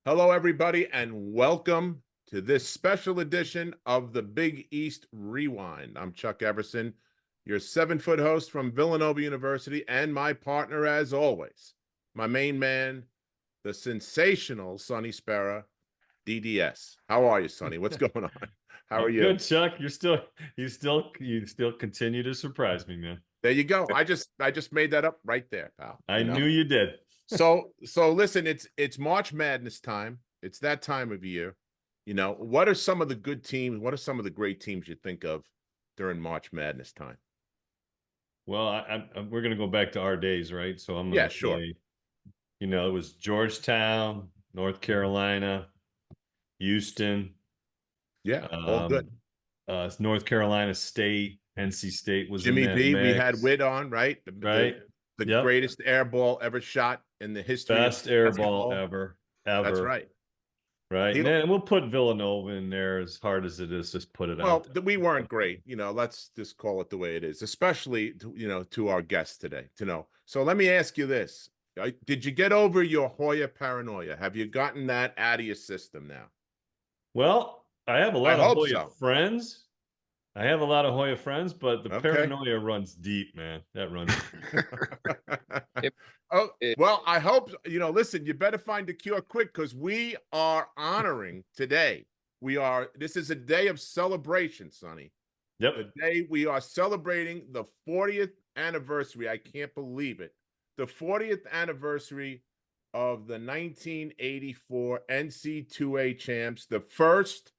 Hello, everybody, and welcome to this special edition of the Big East Rewind. I'm Chuck Everson, your 7-foot host from Villanova University, and my partner, as always, my main man, the sensational Sonny Spera, DDS. How are you, Sonny? What's going on? How are I'm you? good, Chuck. You still continue to surprise me, man. There you go. I just made that up right there, pal. I knew you did. So listen, it's March Madness time. It's that time of year. What are some of the good teams? What are some of the great teams you think of during March Madness time? Well, we're gonna go back to our days, right? So I'm gonna sure. say, it was Georgetown, North Carolina, Houston. Yeah, all good. North Carolina State, NC State was Jimmy in that V, mix. we had Witt on, right? Right. The Yep. greatest air ball ever shot in the history Best of air basketball. ball ever. That's right. Right. And then we'll put Villanova in there, as hard as it is, just put it out. Well, we weren't great. Let's just call it the way it is, especially to our guests today to know. So let me ask you this. Did you get over your Hoya paranoia? Have you gotten that out of your system now? Well, I have a lot of Hoya friends. I have a lot of Hoya friends, but the paranoia runs deep, man. That runs deep. Well, I hope, listen, you better find a cure quick, because we are honoring today. This is a day of celebration, Sonny. Yep. The day we are celebrating the 40th anniversary. I can't believe it. The 40th anniversary of the 1984 NCAA champs, the first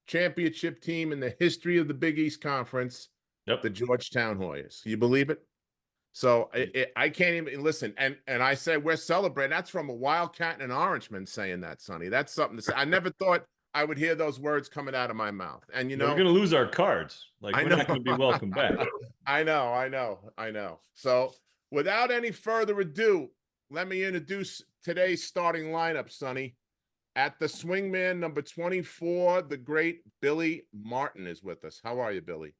championship team in the history of the Big East Conference, the Georgetown Hoyas. You believe it? So I can't even listen. And I say we're celebrating. That's from a Wildcat and an Orangeman saying that, Sonny. That's something to say. I never thought I would hear those words coming out of my mouth. And we're going to lose our cards. Like, we're not going to be welcome back. I know. So without any further ado, let me introduce today's starting lineup, Sonny. At the swingman, number 24, the great Billy Martin is with us. How are you, Billy?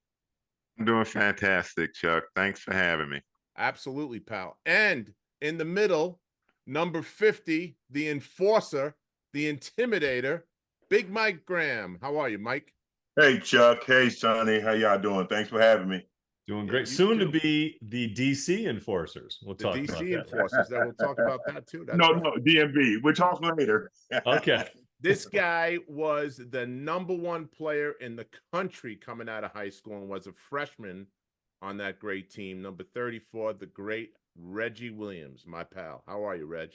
I'm doing fantastic, Chuck. Thanks for having me. Absolutely, pal. And in the middle, number 50, the enforcer, the intimidator, Big Mike Graham. How are you, Mike? Hey, Chuck. Hey, Sonny. How y'all doing? Thanks for having me. Doing great. Soon to be the DC enforcers. We'll talk about that. DC enforcers. We'll talk about that too. No, DMV. We'll talk later. Okay. This guy was the #1 player in the country coming out of high school and was a freshman on that great team. Number 34, the great Reggie Williams, my pal. How are you, Reg?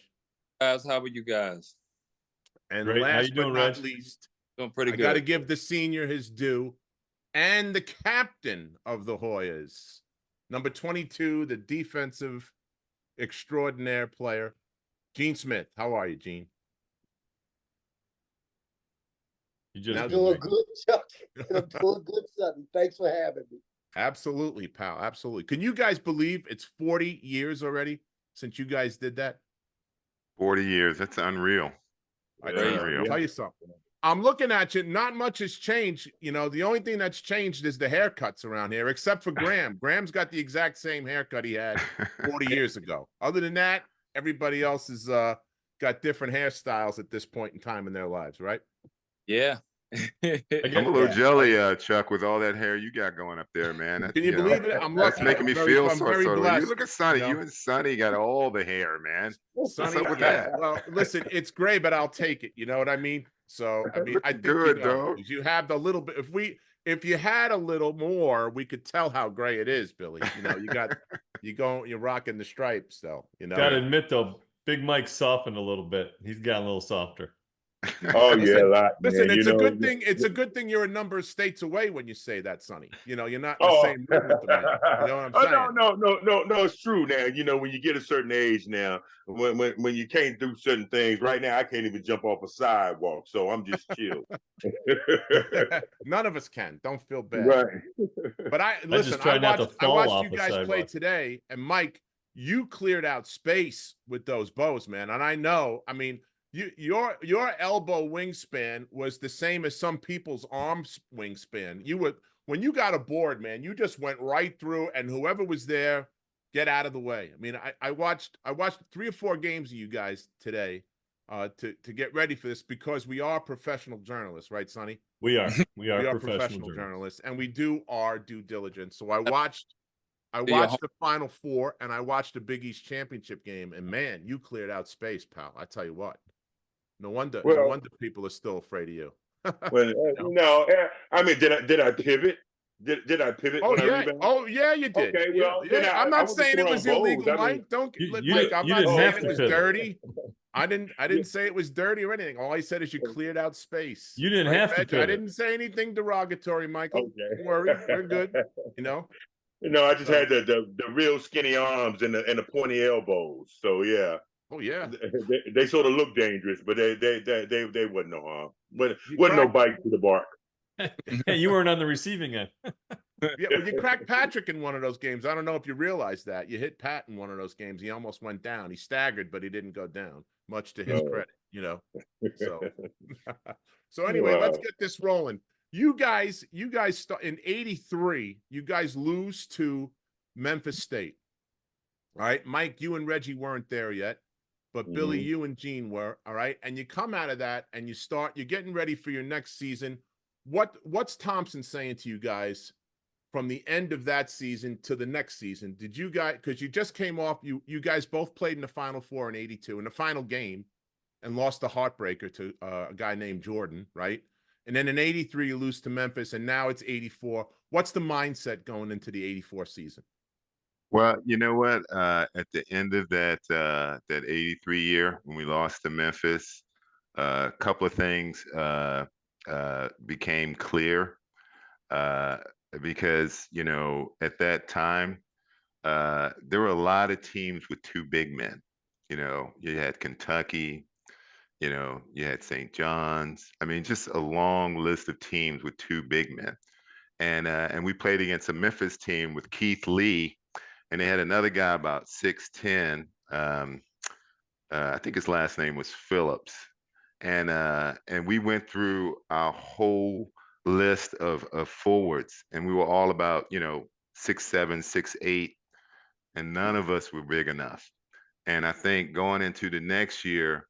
Guys, how are you guys? And great. last but not least, doing pretty good. I got to give the senior his due. And the captain of the Hoyas, number 22, the defensive extraordinaire player, Gene Smith. How are you, Gene? I'm doing good, Chuck. I'm doing good, son. Thanks for having me. Absolutely, pal. Absolutely. Can you guys believe it's 40 years already since you guys did that? 40 years. That's unreal. I'll tell you something. I'm looking at you. Not much has changed. The only thing that's changed is the haircuts around here, except for Graham. Graham's got the exact same haircut he had 40 years ago. Other than that, everybody else has got different hairstyles at this point in time in their lives, right? Yeah. I'm a little jelly, Chuck, with all that hair you got going up there, man. Can you believe it? I'm lucky. That's making me feel so sort of. You look at Sonny. You and Sonny got all the hair, man. Sonny, what's up with that? Well, listen, it's gray, but I'll take it. You know what I mean? So I think good, dog. You have the little bit. If you had a little more, we could tell how gray it is, Billy. You're rocking the stripes, though. Gotta admit though, Big Mike softened a little bit. He's gotten a little softer. Oh, yeah, a lot. Listen, man. it's a good thing. It's a good thing you're a number of states away when you say that, Sonny. You're not in the same room with the man. You know what I'm saying? No, it's true now. When you get a certain age now, when you can't do certain things, right now I can't even jump off a sidewalk, so I'm just chill. None of us can. Don't feel bad. Right. But I watched you guys play today, and Mike, you cleared out space with those bows, man. And I know, your elbow wingspan was the same as some people's arm wingspan. When you got aboard, man, you just went right through, and whoever was there, get out of the way. I watched 3 or 4 games of you guys today to get ready for this because we are professional journalists, right, Sonny? We are We are professional journalists, and we do our due diligence. So I watched the Final Four, and I watched the Big East championship game, and man, you cleared out space, pal. I tell you what. No wonder people are still afraid of you. Well, no, I mean, did I pivot? Did I pivot when I rebounded? Oh yeah, you did. Okay, well, yeah. then I'm not saying it was illegal, I mean, Mike. Don't you I'm not didn't saying have it to was pivot. dirty. I didn't say it was dirty or anything. All I said is you cleared out space. You didn't have to pivot. I didn't say anything derogatory, Michael. Okay. Don't worry, we're good. No, I just had the real skinny arms and the pointy elbows. So yeah. Oh yeah. They sort of look dangerous, but they wasn't no harm. But wasn't no bite to the bark. Hey, you weren't on the receiving end. Yeah, well, you cracked Patrick in one of those games. I don't know if you realize that. You hit Pat in one of those games. He almost went down. He staggered, but he didn't go down, much to his credit, So anyway, let's get this rolling. You guys start in 83, you guys lose to Memphis State. All right, Mike, you and Reggie weren't there yet, but Billy, you and Gene were, all right? And you come out of that and you're getting ready for your next season. What's Thompson saying to you guys from the end of that season to the next season? Did you guys, because you just came off, you guys both played in the Final Four in 82, in the final game, and lost the heartbreaker to a guy named Jordan, right? And then in 83, you lose to Memphis, and now it's 84. What's the mindset going into the 84 season? Well, you know what? At the end of that 83 year, when we lost to Memphis, a couple of things became clear because, at that time, there were a lot of teams with two big men. You had Kentucky, you had St. John's. I mean, just a long list of teams with two big men. And we played against a Memphis team with Keith Lee, and they had another guy about 6'10". I think his last name was Phillips. And we went through our whole list of forwards, and we were all about 6'7", 6'8", and none of us were big enough. And I think going into the next year,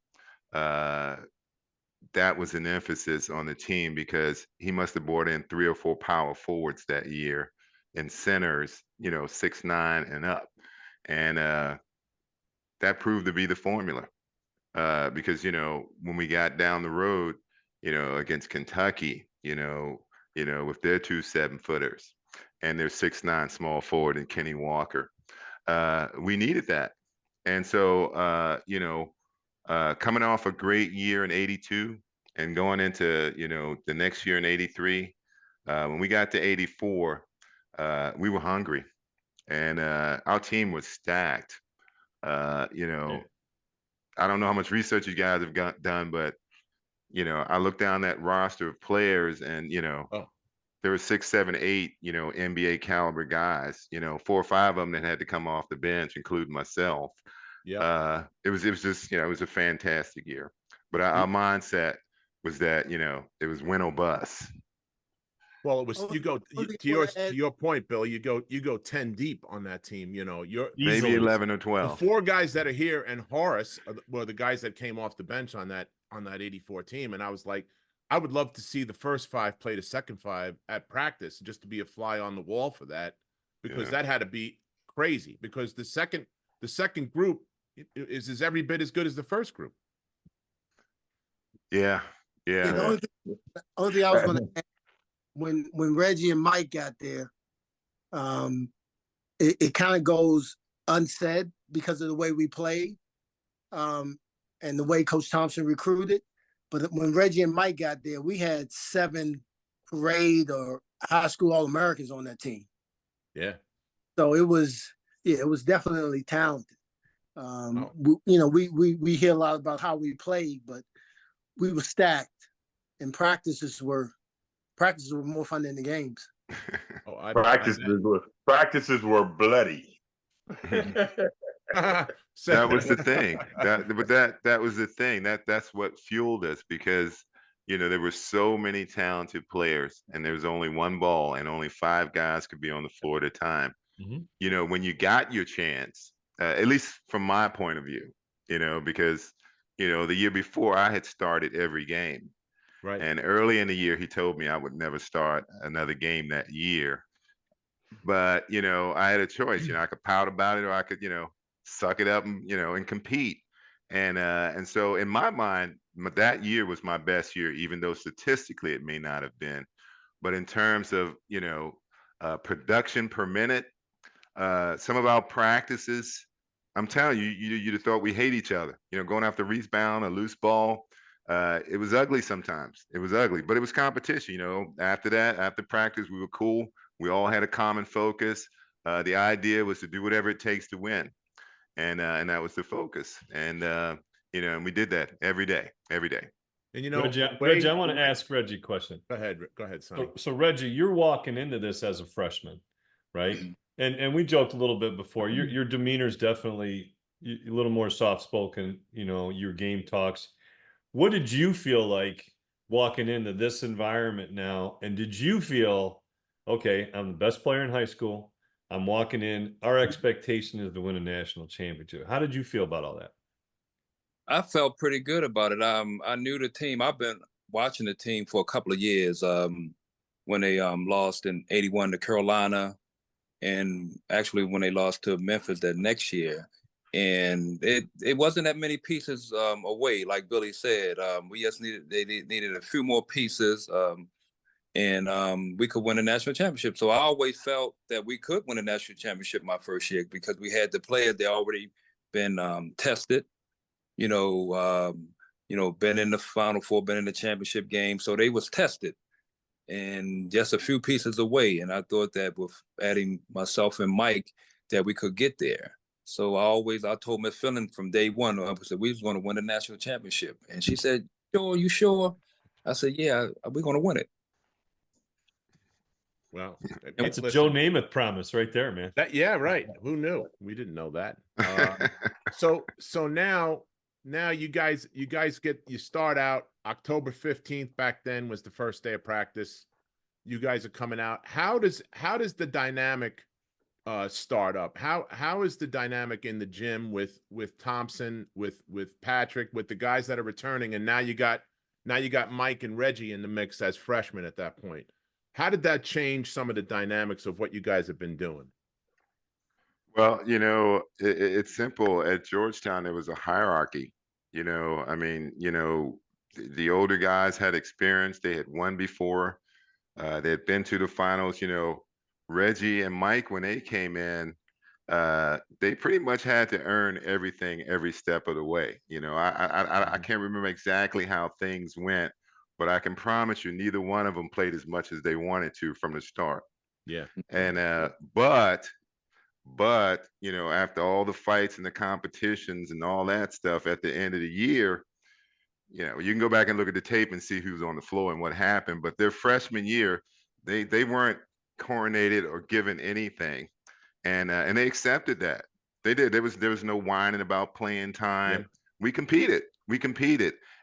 that was an emphasis on the team because he must have brought in 3 or 4 power forwards that year and centers, 6'9" and up. And that proved to be the formula because, when we got down the road, against Kentucky, with their 2 7-footers and their 6'9" small forward and Kenny Walker, we needed that. And so, coming off a great year in 82 and going into, the next year in 83, when we got to 84, we were hungry and our team was stacked. I don't know how much research you guys have done, but, I looked down that roster of players and, there were 6, 7, 8, NBA caliber guys, 4 or 5 of them that had to come off the bench, including myself. Yeah. It was just, it was a fantastic year. But our mindset was that, it was win or bust. Well, it was you go to your point, Bill. You go 10 deep on that team. You're maybe 11 or 12. The 4 guys that are here and Horace were the guys that came off the bench on that 84 team, and I was like, I would love to see the first 5 play the second 5 at practice just to be a fly on the wall for that, because that had to be crazy. Because the second group is every bit as good as the first group. Yeah. The only thing I was going to add, when Reggie and Mike got there, it kind of goes unsaid because of the way we played and the way Coach Thompson recruited. But when Reggie and Mike got there, we had 7 parade or high school All-Americans on that team. Yeah. So it was definitely talented. We hear a lot about how we played, but we were stacked, and practices were more fun than the games. Practices were bloody. That was the thing. That was the thing. That's what fueled us, because there were so many talented players, and there was only one ball, and only 5 guys could be on the floor at a time. When you got your chance, at least from my point of view, because the year before I had started every game. Right. And early in the year, he told me I would never start another game that year. But, I had a choice. I could pout about it, or I could, suck it up and compete. And so in my mind, that year was my best year, even though statistically it may not have been. But in terms of, production per minute, some of our practices, I'm telling you, you'd have thought we hate each other. Going after rebound, a loose ball. It was ugly sometimes. It was ugly, but it was competition. After that, after practice, we were cool. We all had a common focus. The idea was to do whatever it takes to win, and that was the focus. And and we did that every day. And Reggie, I want to ask Reggie a question. Go ahead, Sonny. So Reggie, you're walking into this as a freshman, right? And we joked a little bit before. Your demeanor is definitely a little more soft spoken. Your game talks. What did you feel like walking into this environment now? And did you feel, okay, I'm the best player in high school. I'm walking in. Our expectation is to win a national championship. How did you feel about all that? I felt pretty good about it. I knew the team. I've been watching the team for a couple of years. When they lost in '81 to Carolina, and actually when they lost to Memphis that next year. And it wasn't that many pieces away, like Billy said. We just needed a few more pieces, and we could win a national championship. So I always felt that we could win a national championship my first year because we had the players. They already been tested, been in the Final Four, been in the championship game. So they was tested and just a few pieces away. And I thought that with adding myself and Mike, that we could get there. So I told Miss Philin from day one, I said, we was going to win the national championship. And she said, "Sure, you sure?" I said, "Yeah, we're going to win it." Well, it's a Joe Namath promise right there, man. Yeah, right. Who knew? We didn't know that. So now you guys start out October 15th. Back then was the first day of practice. You guys are coming out. How does the dynamic start up? How is the dynamic in the gym with Thompson, with Patrick, with the guys that are returning, and now you got Mike and Reggie in the mix as freshmen at that point? How did that change some of the dynamics of what you guys have been doing? Well, it's simple. At Georgetown, there was a hierarchy. I mean, the older guys had experience. They had won before. They had been to the finals. Reggie and Mike, when they came in, they pretty much had to earn everything every step of the way. I can't remember exactly how things went, but I can promise you neither one of them played as much as they wanted to from the start. Yeah. And but after all the fights and the competitions and all that stuff at the end of the year, you can go back and look at the tape and see who's on the floor and what happened. But their freshman year, they weren't coronated or given anything, and they accepted that. They did. There was no whining about playing time. Yeah. We competed,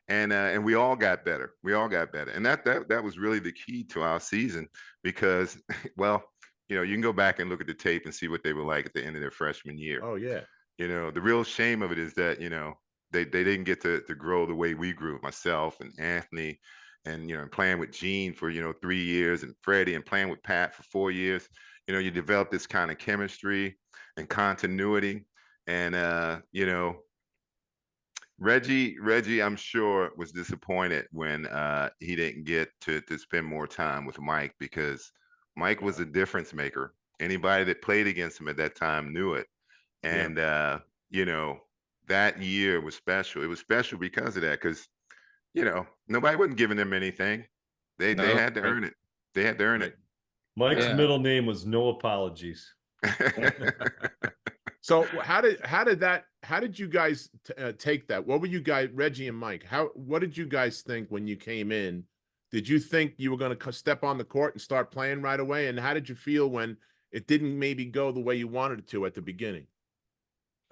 and we all got better. And that was really the key to our season because, well, you can go back and look at the tape and see what they were like at the end of their freshman year. Oh yeah. The real shame of it is that they didn't get to grow the way we grew, myself and Anthony. And playing with Gene for 3 years, and Freddie, and playing with Pat for 4 years, you develop this kind of chemistry and continuity. And Reggie, I'm sure, was disappointed when he didn't get to spend more time with Mike, because Mike was a difference maker. Anybody that played against him at that time knew it. And that year was special. It was special because of that, because nobody wasn't giving them anything. They had to earn it. They had to earn it. Mike's middle name was No Apologies. So how did you guys take that? What were you guys, Reggie and Mike? What did you guys think when you came in? Did you think you were going to step on the court and start playing right away? And how did you feel when it didn't maybe go the way you wanted it to at the beginning?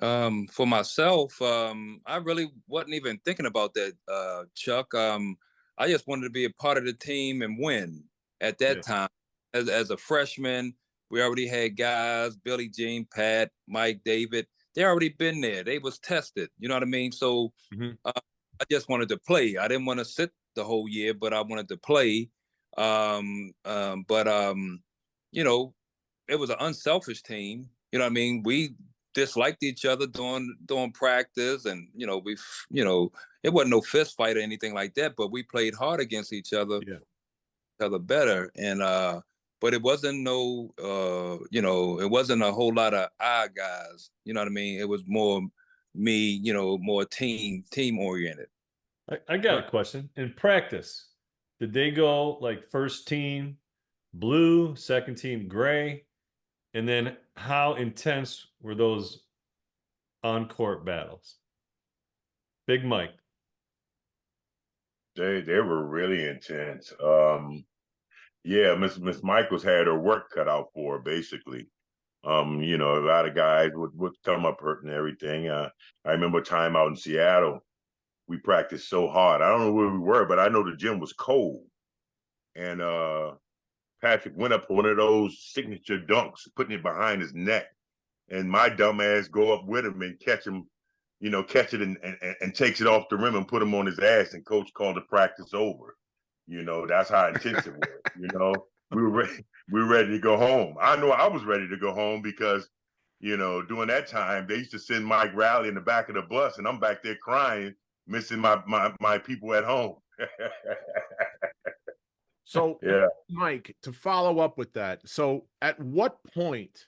For myself, I really wasn't even thinking about that, Chuck. I just wanted to be a part of the team and win at that time. As a freshman, we already had guys, Billy, Jean, Pat, Mike, David. They already been there. They was tested. You know what I mean? So I just wanted to play. I didn't want to sit the whole year, but I wanted to play. You know, it was an unselfish team. You know what I mean? We disliked each other during practice, and it wasn't no fist fight or anything like that, but we played hard against each other, better. And but it wasn't it wasn't a whole lot of guys. You know what I mean? It was more me, more team oriented. I got a question. In practice, did they go like first team blue, second team gray? And then how intense were those on-court battles? Big Mike. They were really intense. Miss Michaels had her work cut out for her, basically. A lot of guys would come up hurt and everything. I remember a time out in Seattle, we practiced so hard. I don't know where we were, but I know the gym was cold. And Patrick went up for one of those signature dunks, putting it behind his neck. And my dumb ass go up with him and catch him, catch it and takes it off the rim and put him on his ass. And coach called the practice over. That's how intense it was. We were ready to go home. I know I was ready to go home because, during that time, they used to send Mike Riley in the back of the bus and I'm back there crying, missing my people at home. So, Mike, to follow up with that, so at what point?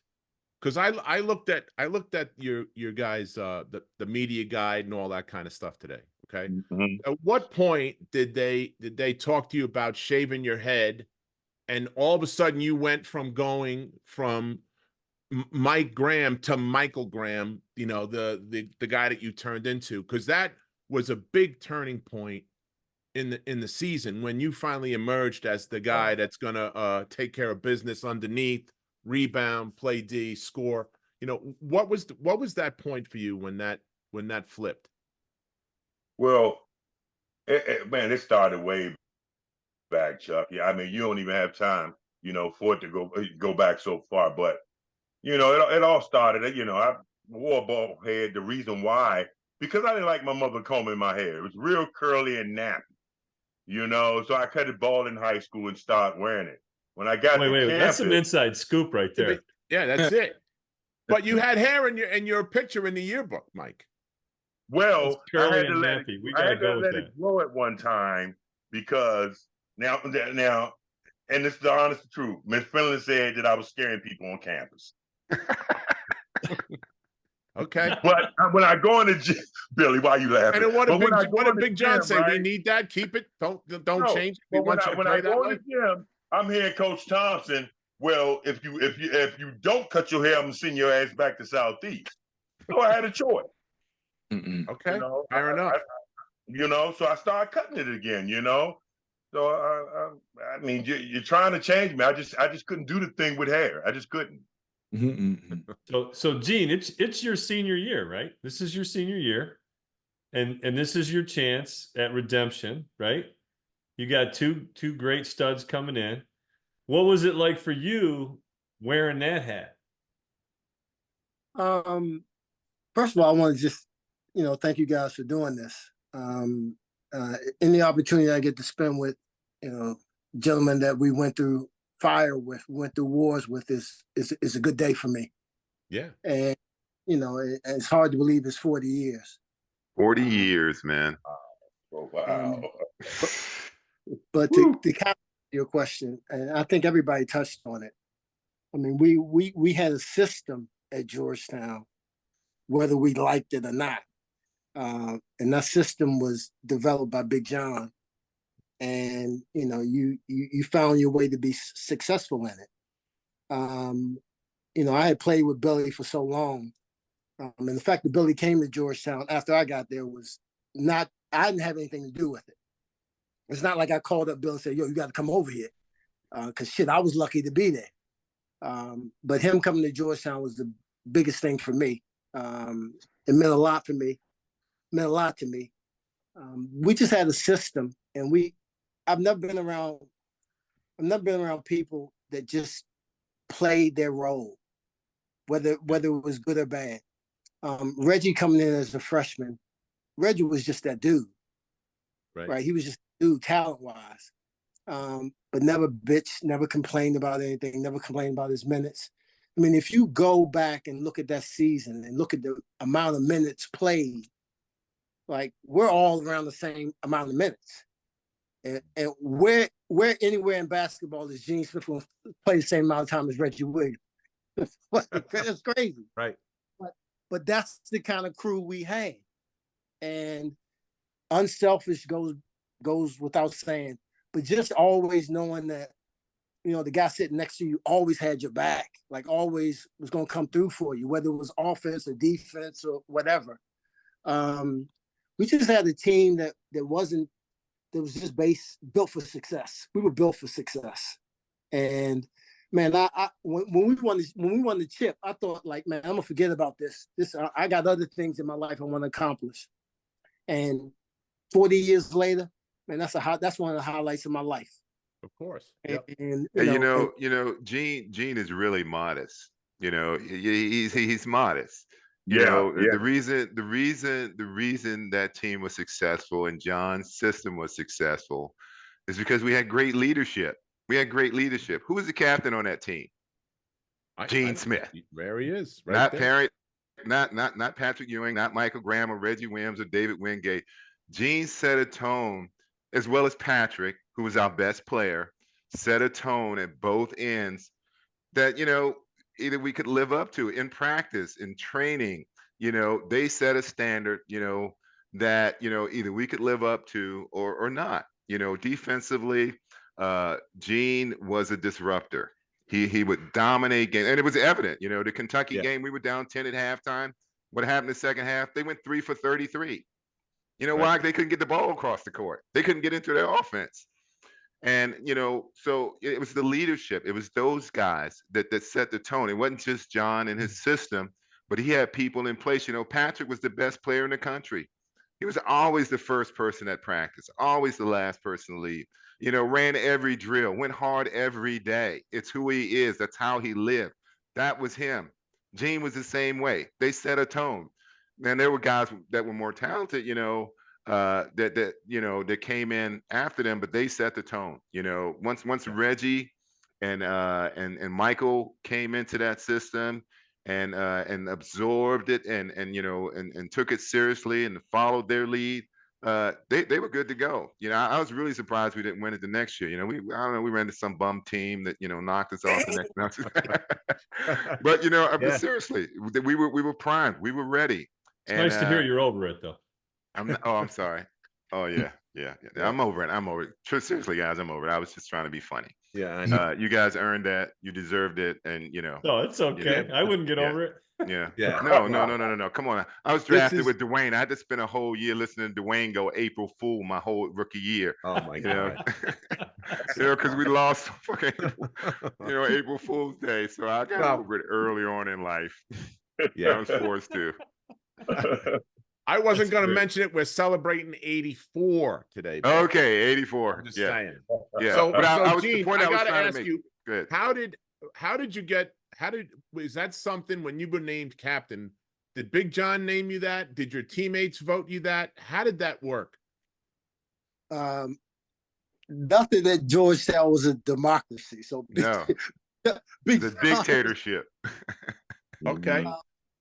Because I looked at your guys the media guide and all that kind of stuff today. Okay, At what point did they talk to you about shaving your head, and all of a sudden you went from going from Mike Graham to Michael Graham? The guy that you turned into, because that was a big turning point in the season when you finally emerged as the guy that's gonna take care of business underneath, rebound, play D, score. What was that point for you when that flipped? Well, it started way back, Chuck. Yeah, I mean, you don't even have time, for it to go back so far. But it all started. I wore a bald head. The reason why, because I didn't like my mother combing my hair. It was real curly and nappy. So I cut it bald in high school and started wearing it. When I got to campus, that's some inside scoop right there. Yeah, that's it. But you had hair in your picture in the yearbook, Mike. Well, I had to let it grow at one time because now, and this is the honest truth. Miss Finland said that I was scaring people on campus. Okay. But when I go in the gym, Billy, why are you laughing? And what did Big John say? Right? We need that. Keep it. Don't change it. We want you to play that way. Gym, I'm hearing Coach Thompson. Well, if you don't cut your hair, I'm gonna send your ass back to Southeast. So I had a choice. Okay. Fair enough. So I started cutting it again. So I mean, you're trying to change me. I just couldn't do the thing with hair. I just couldn't. So Gene, it's your senior year, right? This is your senior year, and this is your chance at redemption, right? You got two great studs coming in. What was it like for you wearing that hat? First of all, I want to just thank you guys for doing this. Any opportunity I get to spend with gentlemen that we went through fire with, went through wars with, is a good day for me. Yeah. And it's hard to believe it's 40 years. 40 years, man. Oh, wow. But to comment your question, and I think everybody touched on it. I mean, we had a system at Georgetown, whether we liked it or not. And that system was developed by Big John. And you found your way to be successful in it. I had played with Billy for so long, and the fact that Billy came to Georgetown after I got there was not. I didn't have anything to do with it. It's not like I called up Bill and said, "Yo, you got to come over here," because I was lucky to be there. But him coming to Georgetown was the biggest thing for me. It meant a lot for me. Meant a lot to me. We just had a system, and I've never been around people that just played their role, whether it was good or bad. Reggie coming in as a freshman, Reggie was just that dude. right? He was just a dude talent-wise. But never bitched, never complained about anything, never complained about his minutes. I mean, if you go back and look at that season and look at the amount of minutes played, like we're all around the same amount of minutes. And where anywhere in basketball is Gene Smith will play the same amount of time as Reggie Williams? It's crazy. Right. But that's the kind of crew we had. And unselfish goes without saying, but just always knowing that, you know, the guy sitting next to you always had your back, like always was going to come through for you, whether it was offense or defense or whatever. We just had a team that was just built for success. We were built for success. And man, when we won the chip, I thought, like, man, I'm gonna forget about this. I got other things in my life I want to accomplish. And 40 years later, man, that's one of the highlights of my life. Of course. And, Yep. Gene is really modest. You know, he's modest. You Yeah, know, yeah. the reason that team was successful and John's system was successful is because we had great leadership. We had great leadership. Who was the captain on that team? Gene Smith. There he is. Right Not there. Perry, not Patrick Ewing, not Michael Graham or Reggie Williams or David Wingate. Gene set a tone, as well as Patrick, who was our best player, set a tone at both ends that, you know, either we could live up to in practice, in training. You know, they set a standard, you know, that, you know, either we could live up to or not. You know, defensively, Gene was a disruptor. He would dominate games, and it was evident. You know, the Kentucky game, we were down 10 at halftime. What happened in the second half? They went 3 for 33. You know why? They couldn't get the ball across the court. They couldn't get into their offense. And, you know, so it was the leadership. It was those guys that set the tone. It wasn't just John and his system, but he had people in place. You know, Patrick was the best player in the country. He was always the first person at practice, always the last person to leave. You know, ran every drill, went hard every day. It's who he is. That's how he lived. That was him. Gene was the same way. They set a tone. And there were guys that were more talented, you know, that came in after them, but they set the tone. You know, once Reggie and Michael came into that system and absorbed it and you know and took it seriously and followed their lead, they were good to go. You know, I was really surprised we didn't win it the next year. You know, I don't know, we ran to some bum team that, you know, knocked us off the next. But you know, but seriously, we were primed, we were ready. It's nice to hear you're over it, though. I'm sorry. Oh yeah. I'm over it. I'm over it. Seriously, guys, I'm over it. I was just trying to be funny. Yeah, I know. You guys earned that. You deserved it, and you know. No, it's okay. You know, I wouldn't get over it. Yeah. Yeah. No. Come on. I was drafted with Dwayne. I had to spend a whole year listening to Dwayne go April Fool my whole rookie year. Oh my God. You know, because we lost fucking, you know, April Fool's Day. So I got over it early on in life. Yeah. I was forced to. I wasn't going to mention it. We're celebrating 84 today. Bill. Okay, 84. I'm just saying. Yeah. So, but I was Gene, the point I I was got to trying ask to make. you, Good. was that something when you were named captain? Did Big John name you that? Did your teammates vote you that? How did that work? Nothing at Georgetown was a democracy. So no, the dictatorship. Okay.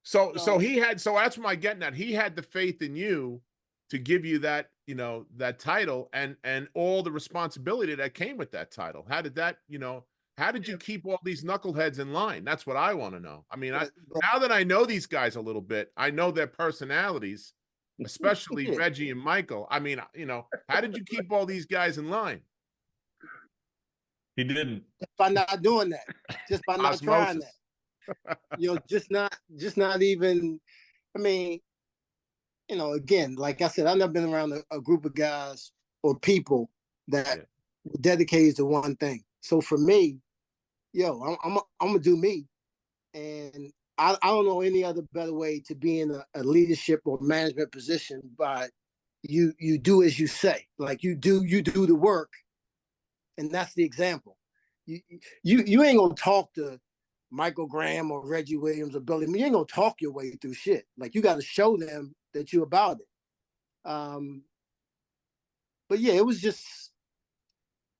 So he had, so that's what I'm getting at. He had the faith in you to give you that, you know, that title and all the responsibility that came with that title. How did that, you know, how did you keep all these knuckleheads in line? That's what I want to know. I mean, now that I know these guys a little bit, I know their personalities, especially Reggie and Michael. I mean, you know, how did you keep all these guys in line? He didn't. Just by not doing that. Just by not trying that. You know, just not even, I mean, you know, again, like I said, I've never been around a group of guys or people that were dedicated to one thing. So for me, I'm gonna do me. And I don't know any other better way to be in a leadership or management position, but you do as you say. Like you do the work, and that's the example. You ain't gonna talk to Michael Graham or Reggie Williams or Billy. I mean, you ain't gonna talk your way through shit. Like you got to show them that you're about it. but yeah, it was just,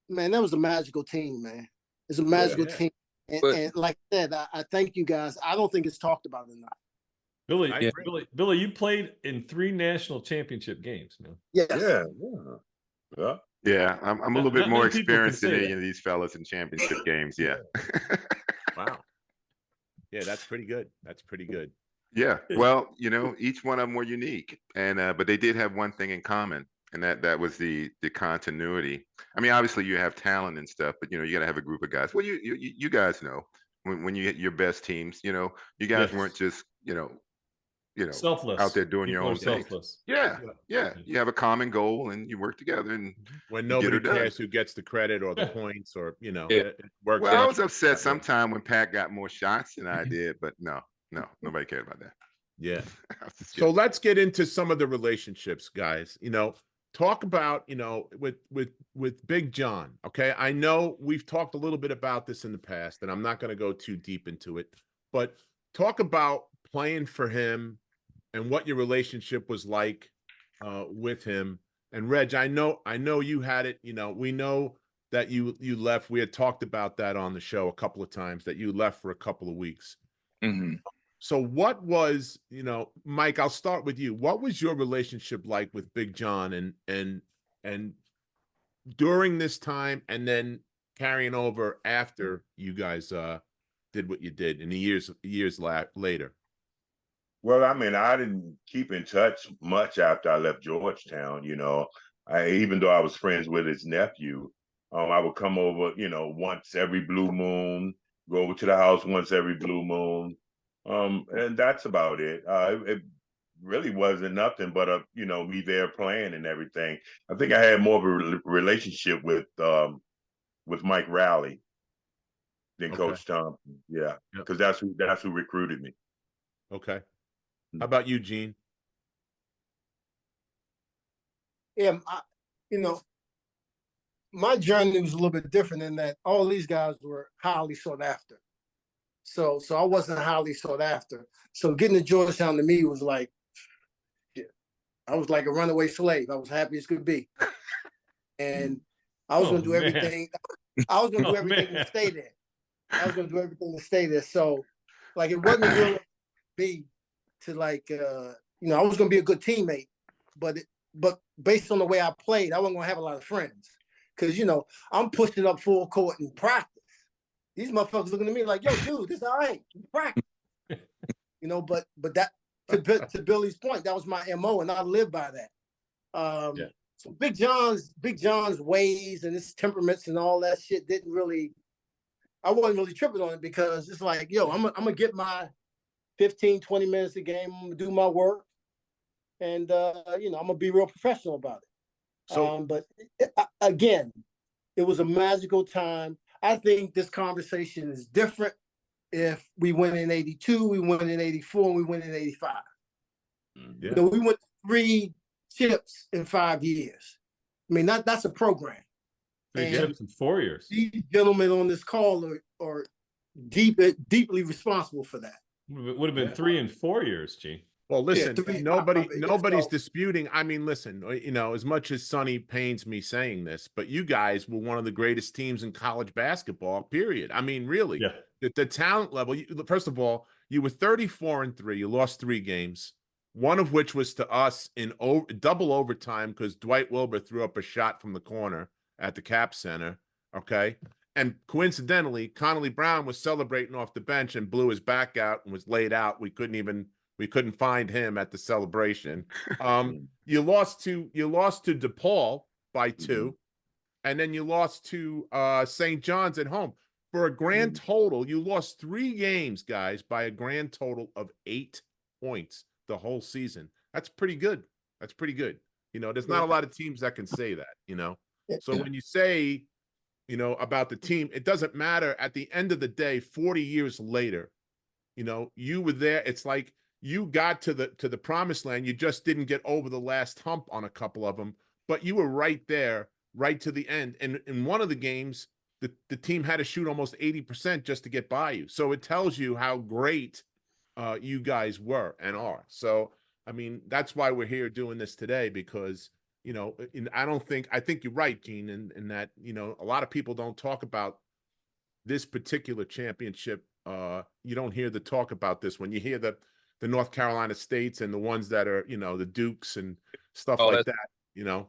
man, that was a magical team, man. It's a magical team. And like I said, I thank you guys. I don't think it's talked about enough. Billy, you played in 3 national championship games, man. Yes. Yeah, I'm a little bit Not more many people can experienced than say any that. of these fellas in championship games. Yeah. Wow. Yeah, that's pretty good. That's pretty good. Yeah. Well, each one of them were unique, and but they did have one thing in common, and that was the continuity. I mean, obviously you have talent and stuff, but you got to have a group of guys. Well, you guys know when you get your best teams, you guys weren't just selfless out there doing your People own are thing. selfless. Yeah. You have a common goal and you work together and when you get nobody her done. cares who gets the credit or the points or it works. Well, I was upset sometime when Pat got more shots than I did, but no, nobody cared about that. Yeah. So let's get into some of the relationships, guys. Talk about, with Big John. Okay. I know we've talked a little bit about this in the past, and I'm not going to go too deep into it, but talk about playing for him and what your relationship was like with him. And Reg, I know you had it. We know that you left. We had talked about that on the show a couple of times, that you left for a couple of weeks. Mm-hmm. So what was, Mike, I'll start with you. What was your relationship like with Big John and during this time and then carrying over after you guys did what you did in the years later? Well, I mean, I didn't keep in touch much after I left Georgetown. Even though I was friends with his nephew, I would come over, once every blue moon, go over to the house once every blue moon. And that's about it. It really wasn't nothing but me there playing and everything. I think I had more of a relationship with Mike Rowley than Coach Thompson. Yeah, because that's who recruited me. Okay. How about you, Gene? Yeah, my journey was a little bit different in that all these guys were highly sought after. So I wasn't highly sought after. So getting to Georgetown to me was like, I was like a runaway slave. I was happy as could be. And I was going to do everything. I was going to do everything to stay there. I was going to do everything to stay there. So like, it wasn't really be to like, I was going to be a good teammate, but based on the way I played, I wasn't going to have a lot of friends. Cause I'm pushing up full court in practice. These motherfuckers looking at me like, yo, dude, this all right. Practice. But that to Billy's point, that was my MO, and I live by that. So Big John's ways and his temperaments and all that shit I wasn't really tripping on it because it's like, yo, I'm gonna get my 15, 20 minutes a game, I'm gonna do my work, and I'm gonna be real professional about it. So but again, it was a magical time. I think this conversation is different if we went in 82, we went in 84, and we went in 85. Yeah. We went 3 chips in 5 years. I mean, that's a program. 3 chips in 4 years. These gentlemen on this call are deeply responsible for that. Would have been 3 and 4 years, Gene. Well, listen, nobody's disputing. I mean, listen, as much as Sonny pains me saying this, but you guys were one of the greatest teams in college basketball, period. I mean, really, the talent level, first of all, you were 34-3. You lost 3 games, one of which was to us in double overtime because Dwight Wilbur threw up a shot from the corner at the Cap Center. Okay. And coincidentally, Connolly Brown was celebrating off the bench and blew his back out and was laid out. We couldn't find him at the celebration. You lost to DePaul by 2, and then you lost to St. John's at home. For a grand total, you lost 3 games, guys, by a grand total of 8 points the whole season. That's pretty good. There's not a lot of teams that can say that, So when you say, about the team, it doesn't matter. At the end of the day, 40 years later, you were there. It's like you got to the promised land. You just didn't get over the last hump on a couple of them, but you were right there, right to the end. And in one of the games, the team had to shoot almost 80% just to get by you. So it tells you how great you guys were and are. So, I mean, that's why we're here doing this today, because you know, I think you're right, Gene, in that, you know, a lot of people don't talk about this particular championship. You don't hear the talk about this when you hear the North Carolina States and the ones that are, you know, the Dukes and stuff like that, you know.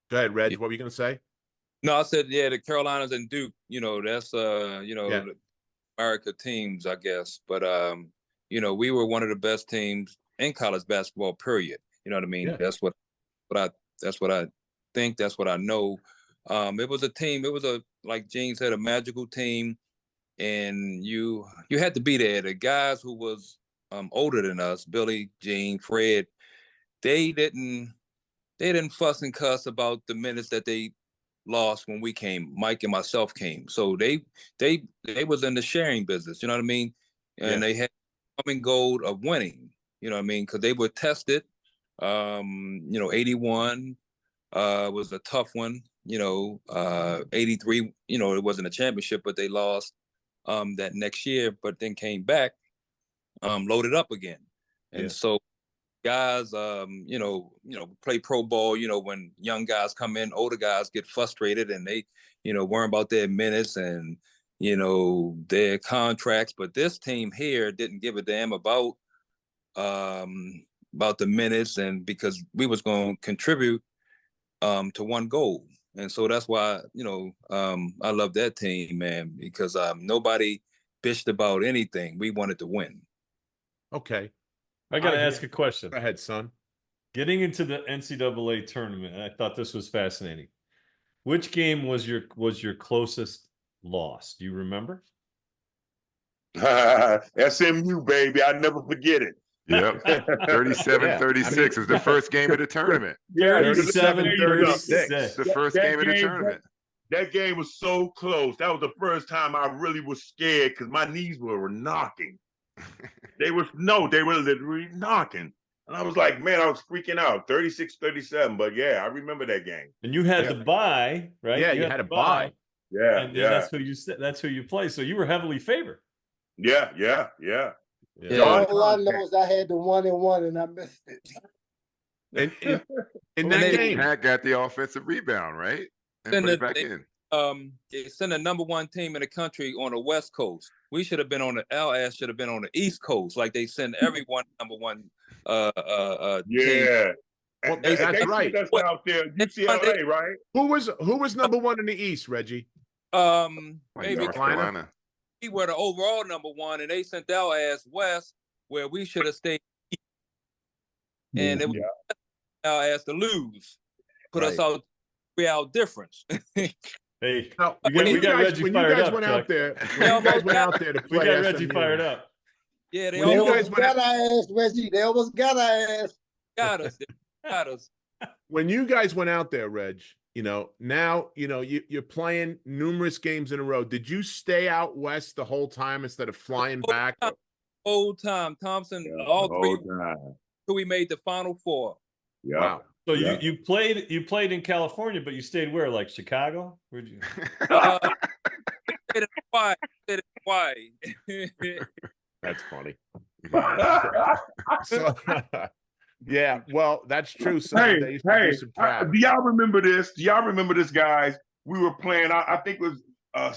Go ahead, Reg. What were you going to say? No, I said, yeah, the Carolinas and Duke, you know, that's, you know, the America teams, I guess. But, you know, we were one of the best teams in college basketball, period. You know what I mean? Yeah. That's what I think. That's what I know. It was a team. It was like Gene said, a magical team. And you had to be there. The guys who was older than us, Billy, Gene, Fred, they didn't fuss and cuss about the minutes that they lost when we came. Mike and myself came, so they was in the sharing business. You know what I mean? And they had common goal of winning. You know what I mean? Because they were tested. You know, 81 was a tough one. You know, 83. You know, it wasn't a championship, but they lost that next year. But then came back, loaded up again, and so. Guys, you know, play pro ball, you know, when young guys come in, older guys get frustrated and they, you know, worry about their minutes and, you know, their contracts. But this team here didn't give a damn about the minutes, and because we was going to contribute to one goal. And so that's why, you know, I love that team, man, because nobody bitched about anything. We wanted to win. Okay. I got to ask a question. Go ahead, son. Getting into the NCAA tournament, I thought this was fascinating. Which game was your closest loss? Do you remember? SMU, baby. I never forget it. Yep. 37-36 was the first game of the tournament. 37-36. The first game of the tournament. That game was so close. That was the first time I really was scared because my knees were knocking. They were literally knocking. And I was like, man, I was freaking out. 36-37. But yeah, I remember that game. And you had to buy, right? Yeah, you had to buy. Yeah. And that's who you play. So you were heavily favored. Yeah. All I know is I had the 1-1 and I missed it. In that game, Pat got the offensive rebound, right? And put it back in. They sent the number one team in the country on the West Coast. We should have been our ass should have been on the East Coast, like they send everyone number one. Yeah. Well, that's right. That's out there, UCLA, right? Who was number one in the East, Reggie? Maybe North Carolina. We were the overall number one, and they sent our ass west, where we should have stayed. And it was our ass to lose, put us out 3 hour difference. Hey, now, when you guys went out there to play, we got Reggie fired up. Yeah, they almost got our ass, Reggie. They almost got our ass. Got us. When you guys went out there, Reg, you know, now, you know, you're playing numerous games in a row. Did you stay out west the whole time instead of flying back? Whole time, Thompson, all three. So we made the Final Four. Yeah. Wow. So you played in California, but you stayed where? Like Chicago? Where'd you? Stayed in Hawaii. That's funny. So, yeah, well, that's true. So do y'all remember this? Do y'all remember this, guys? We were playing. I think it was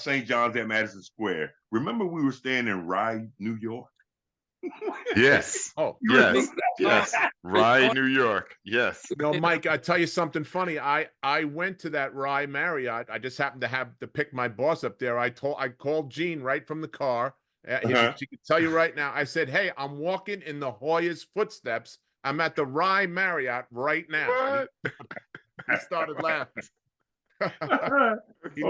St. John's at Madison Square. Remember, we were staying in Rye, New York. Yes. Oh, yes. Rye, New York. Yes. No, Mike, I tell you something funny. I went to that Rye Marriott. I just happened to have to pick my boss up there. I called Gene right from the car. She could tell you right now. I said, "Hey, I'm walking in the Hoya's footsteps. I'm at the Rye Marriott right now." He started laughing. He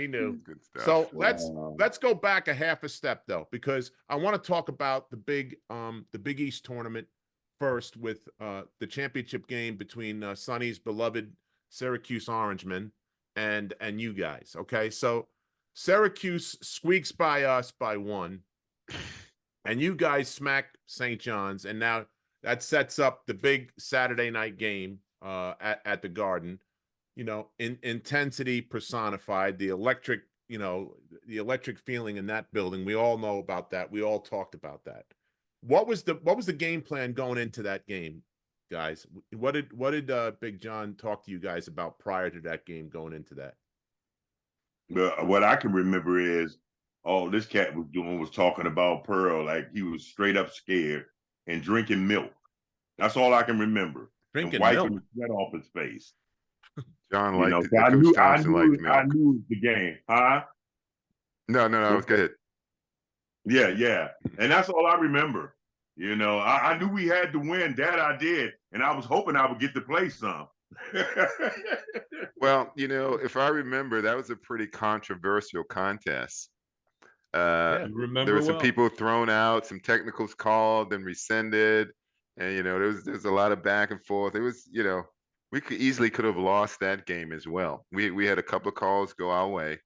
knew. Good stuff. So let's go back a half a step though, because I want to talk about the Big East tournament first with the championship game between Sonny's beloved Syracuse Orangemen and you guys. Okay, so Syracuse squeaks by us by 1, and you guys smack St. John's, and now that sets up the big Saturday night game at the Garden. You know, intensity personified, the electric feeling in that building. We all know about that. We all talked about that. What was the game plan going into that game? guys. What did Big John talk to you guys about prior to that game going into that? What I can remember is all this cat was doing was talking about Pearl like he was straight up scared and drinking milk. That's all I can remember. Drinking and wiping milk? the sweat off his face. John You know, liked so it. Coach Thompson liked milk. I knew the game, huh? No, it was good. Yeah. And that's all I remember. You know, I knew we had to win. That I did. And I was hoping I would get to play some. Well, you know, if I remember, that was a pretty controversial contest. You remember there were some well. people thrown out, some technicals called and rescinded, and you know, there's a lot of back and forth. It was, you know, we could have lost that game as well. We had a couple of calls go our way.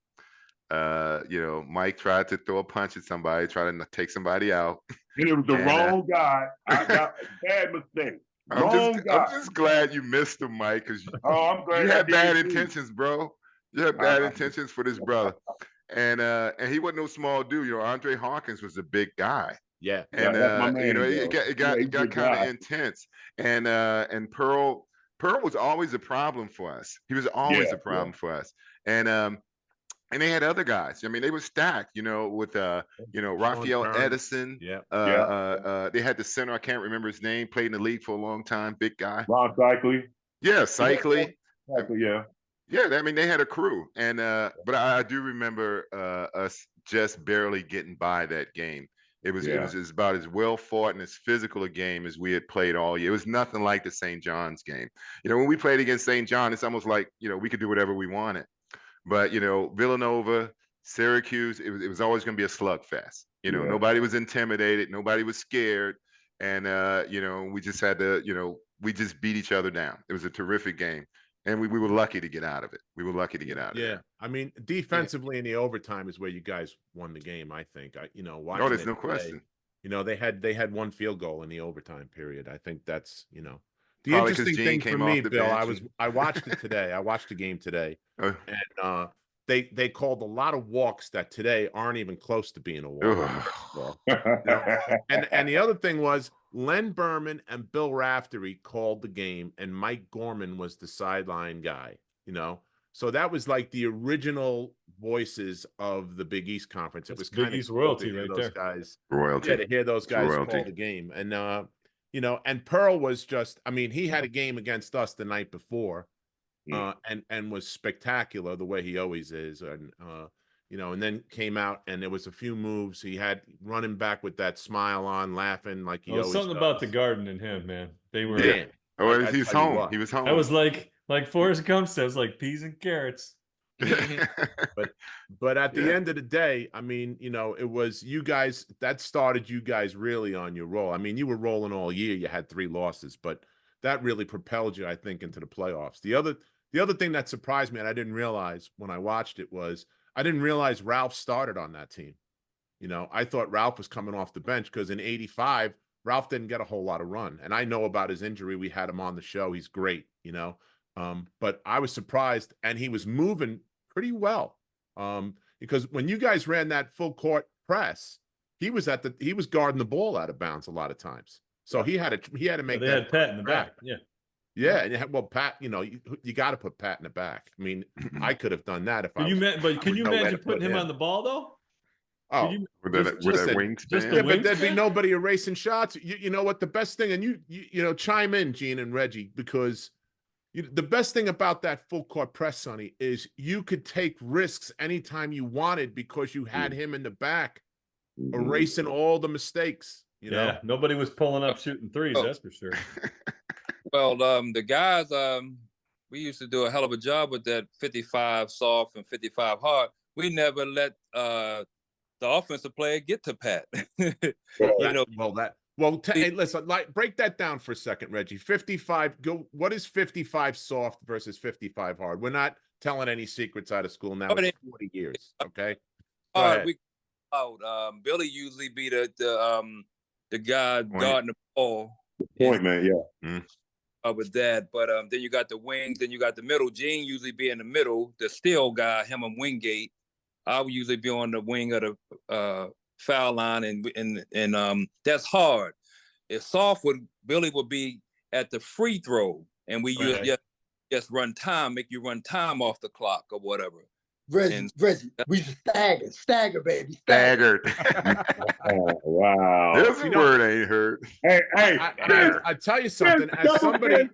You know, Mike tried to throw a punch at somebody, try to take somebody out. And it was the wrong guy. I got a bad mistake. I'm just glad you missed him, Mike, because I'm glad you had bad intentions, bro. You had bad intentions for this brother. And he wasn't no small dude. You know, Andre Hawkins was a big guy. Yeah. And you know, it got kind of intense. And Pearl was always a problem for us. He was always a problem for us. And they had other guys. I mean, they were stacked, you know, with you know, Raphael Edison. Yeah. They had the center, I can't remember his name, played in the league for a long time, big guy. Ron Cycli. Yeah, Cycli. Yeah. Yeah, I mean, they had a crew. And but I do remember us just barely getting by that game. It was about as well fought and as physical a game as we had played all year. It was nothing like the St. John's game. You know, when we played against St. John, it's almost like, you know, we could do whatever we wanted. But, you know, Villanova, Syracuse, it was always going to be a slugfest. You know, nobody was intimidated. Nobody was scared. And, you know, we just had to, you know, we just beat each other down. It was a terrific game. And we were lucky to get out of it. Yeah. I mean, defensively in the overtime is where you guys won the game, I think. You know, watching there's no question. You know, they had one field goal in the overtime period. I think that's, you know, the Probably interesting thing for me, Bill, I watched it today. I watched the game today. And they called a lot of walks that today aren't even close to being a walk. You know? And the other thing was Len Berman and Bill Raftery called the game, and Mike Gorman was the sideline guy, you know. So that was like the original voices of the Big East Conference. It was kind of royalty right there. Royalty. Yeah, to hear those guys call the game. And you know, and Pearl was just, I mean, he had a game against us the night before. And was spectacular the way he always is. And you know, and then came out and there was a few moves he had running back with that smile on, laughing like he always something does. about the Garden and him, man. They were he's home. He was home. That was like Forrest Gump says, like peas and carrots. But at the end of the day, I mean, you know, it was you guys that started you guys really on your roll. I mean, you were rolling all year. You had 3 losses, but that really propelled you, I think, into the playoffs. The other thing that surprised me, and I didn't realize when I watched it, was I didn't realize Ralph started on that team. You know, I thought Ralph was coming off the bench because in '85, Ralph didn't get a whole lot of run. And I know about his injury. We had him on the show. He's great, you know. But I was surprised, and he was moving pretty well. Because when you guys ran that full court press, he was guarding the ball out of bounds a lot of times. So he had to make they that. Had Pat in the back. Yeah, and well, Pat, you know, you got to put Pat in the back. I mean, I could have done that if can you imagine putting him on the ball though? Oh, with that wingspan. But there'd be nobody erasing shots. You know what? The best thing, and you know, chime in, Gene and Reggie, because the best thing about that full court press, Sonny, is you could take risks anytime you wanted because you had him in the back, erasing all the mistakes. You know, nobody was pulling up shooting threes. That's for sure. Well, the guys, we used to do a hell of a job with that 55 soft and 55 hard. We never let the offensive player get to Pat. Hey, listen, break that down for a second, Reggie. 55. What is 55 soft versus 55 hard? We're not telling any secrets out of school now. It's 40 years. Okay. Billy usually be the guy guarding the ball. Point man, with that, but then you got the wings, then you got the middle. Gene usually be in the middle, the still guy, him and Wingate. I would usually be on the wing of the foul line, and that's hard. If soft Billy would be at the free throw, and we Okay. just run time, make you run time off the clock or whatever. Reggie, we stagger, baby, Staggered. Oh, wow. There's a You know, word I ain't heard. Hey, I tell you something, as double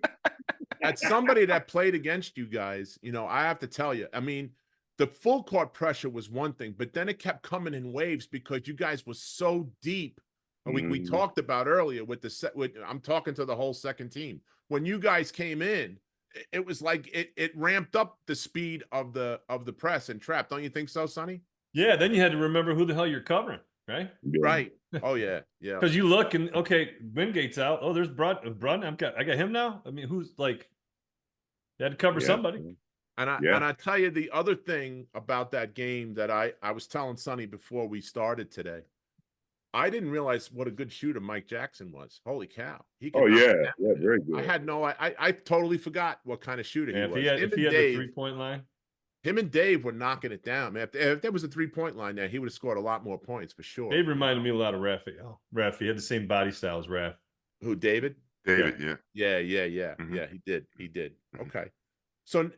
somebody that played against you guys, you know, I have to tell you, I mean, the full court pressure was one thing, but then it kept coming in waves because you guys were so deep. And we talked about earlier with I'm talking to the whole second team. When you guys came in, it was like it ramped up the speed of the press and trap. Don't you think so, Sonny? Yeah, then you had to remember who the hell you're covering, right? Right. Oh yeah, yeah. Because you look and okay, Wingate's out. Oh, there's Brun. I got him now. I mean, who's like? You had to cover somebody. And I tell you the other thing about that game that I was telling Sonny before we started today. I didn't realize what a good shooter Mike Jackson was. Holy cow! He could knock it down. very good. I had no. I totally forgot what kind of shooter he was. If he had the 3-point line, him and Dave were knocking it down. Man, if there was a 3-point line there, he would have scored a lot more points for sure. Dave reminded me a lot of Raphael. He had the same body style as Raph. Who, David? David, yeah. Mm-hmm. Yeah, he did. Okay. So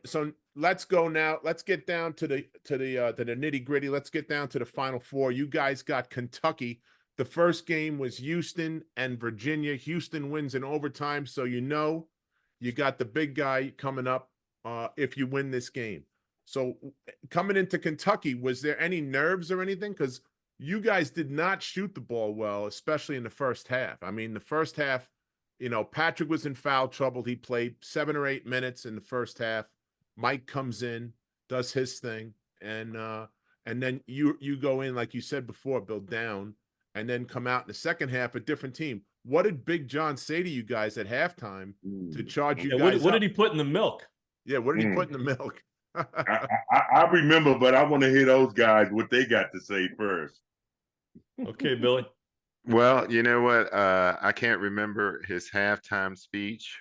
let's go now. Let's get down to the nitty gritty. Let's get down to the Final Four. You guys got Kentucky. The first game was Houston and Virginia. Houston wins in overtime, so you know you got the big guy coming up if you win this game. So coming into Kentucky, was there any nerves or anything? Because you guys did not shoot the ball well, especially in the first half. I mean, the first half, you know, Patrick was in foul trouble. He played 7 or 8 minutes in the first half. Mike comes in, does his thing, and then you go in, like you said before, Bill, down, and then come out in the second half a different team. What did Big John say to you guys at halftime to charge you guys what did he put in the milk? Yeah, what did he put in the milk? I remember, but I want to hear those guys what they got to say first. Okay, Billy. Well, you know what? I can't remember his halftime speech.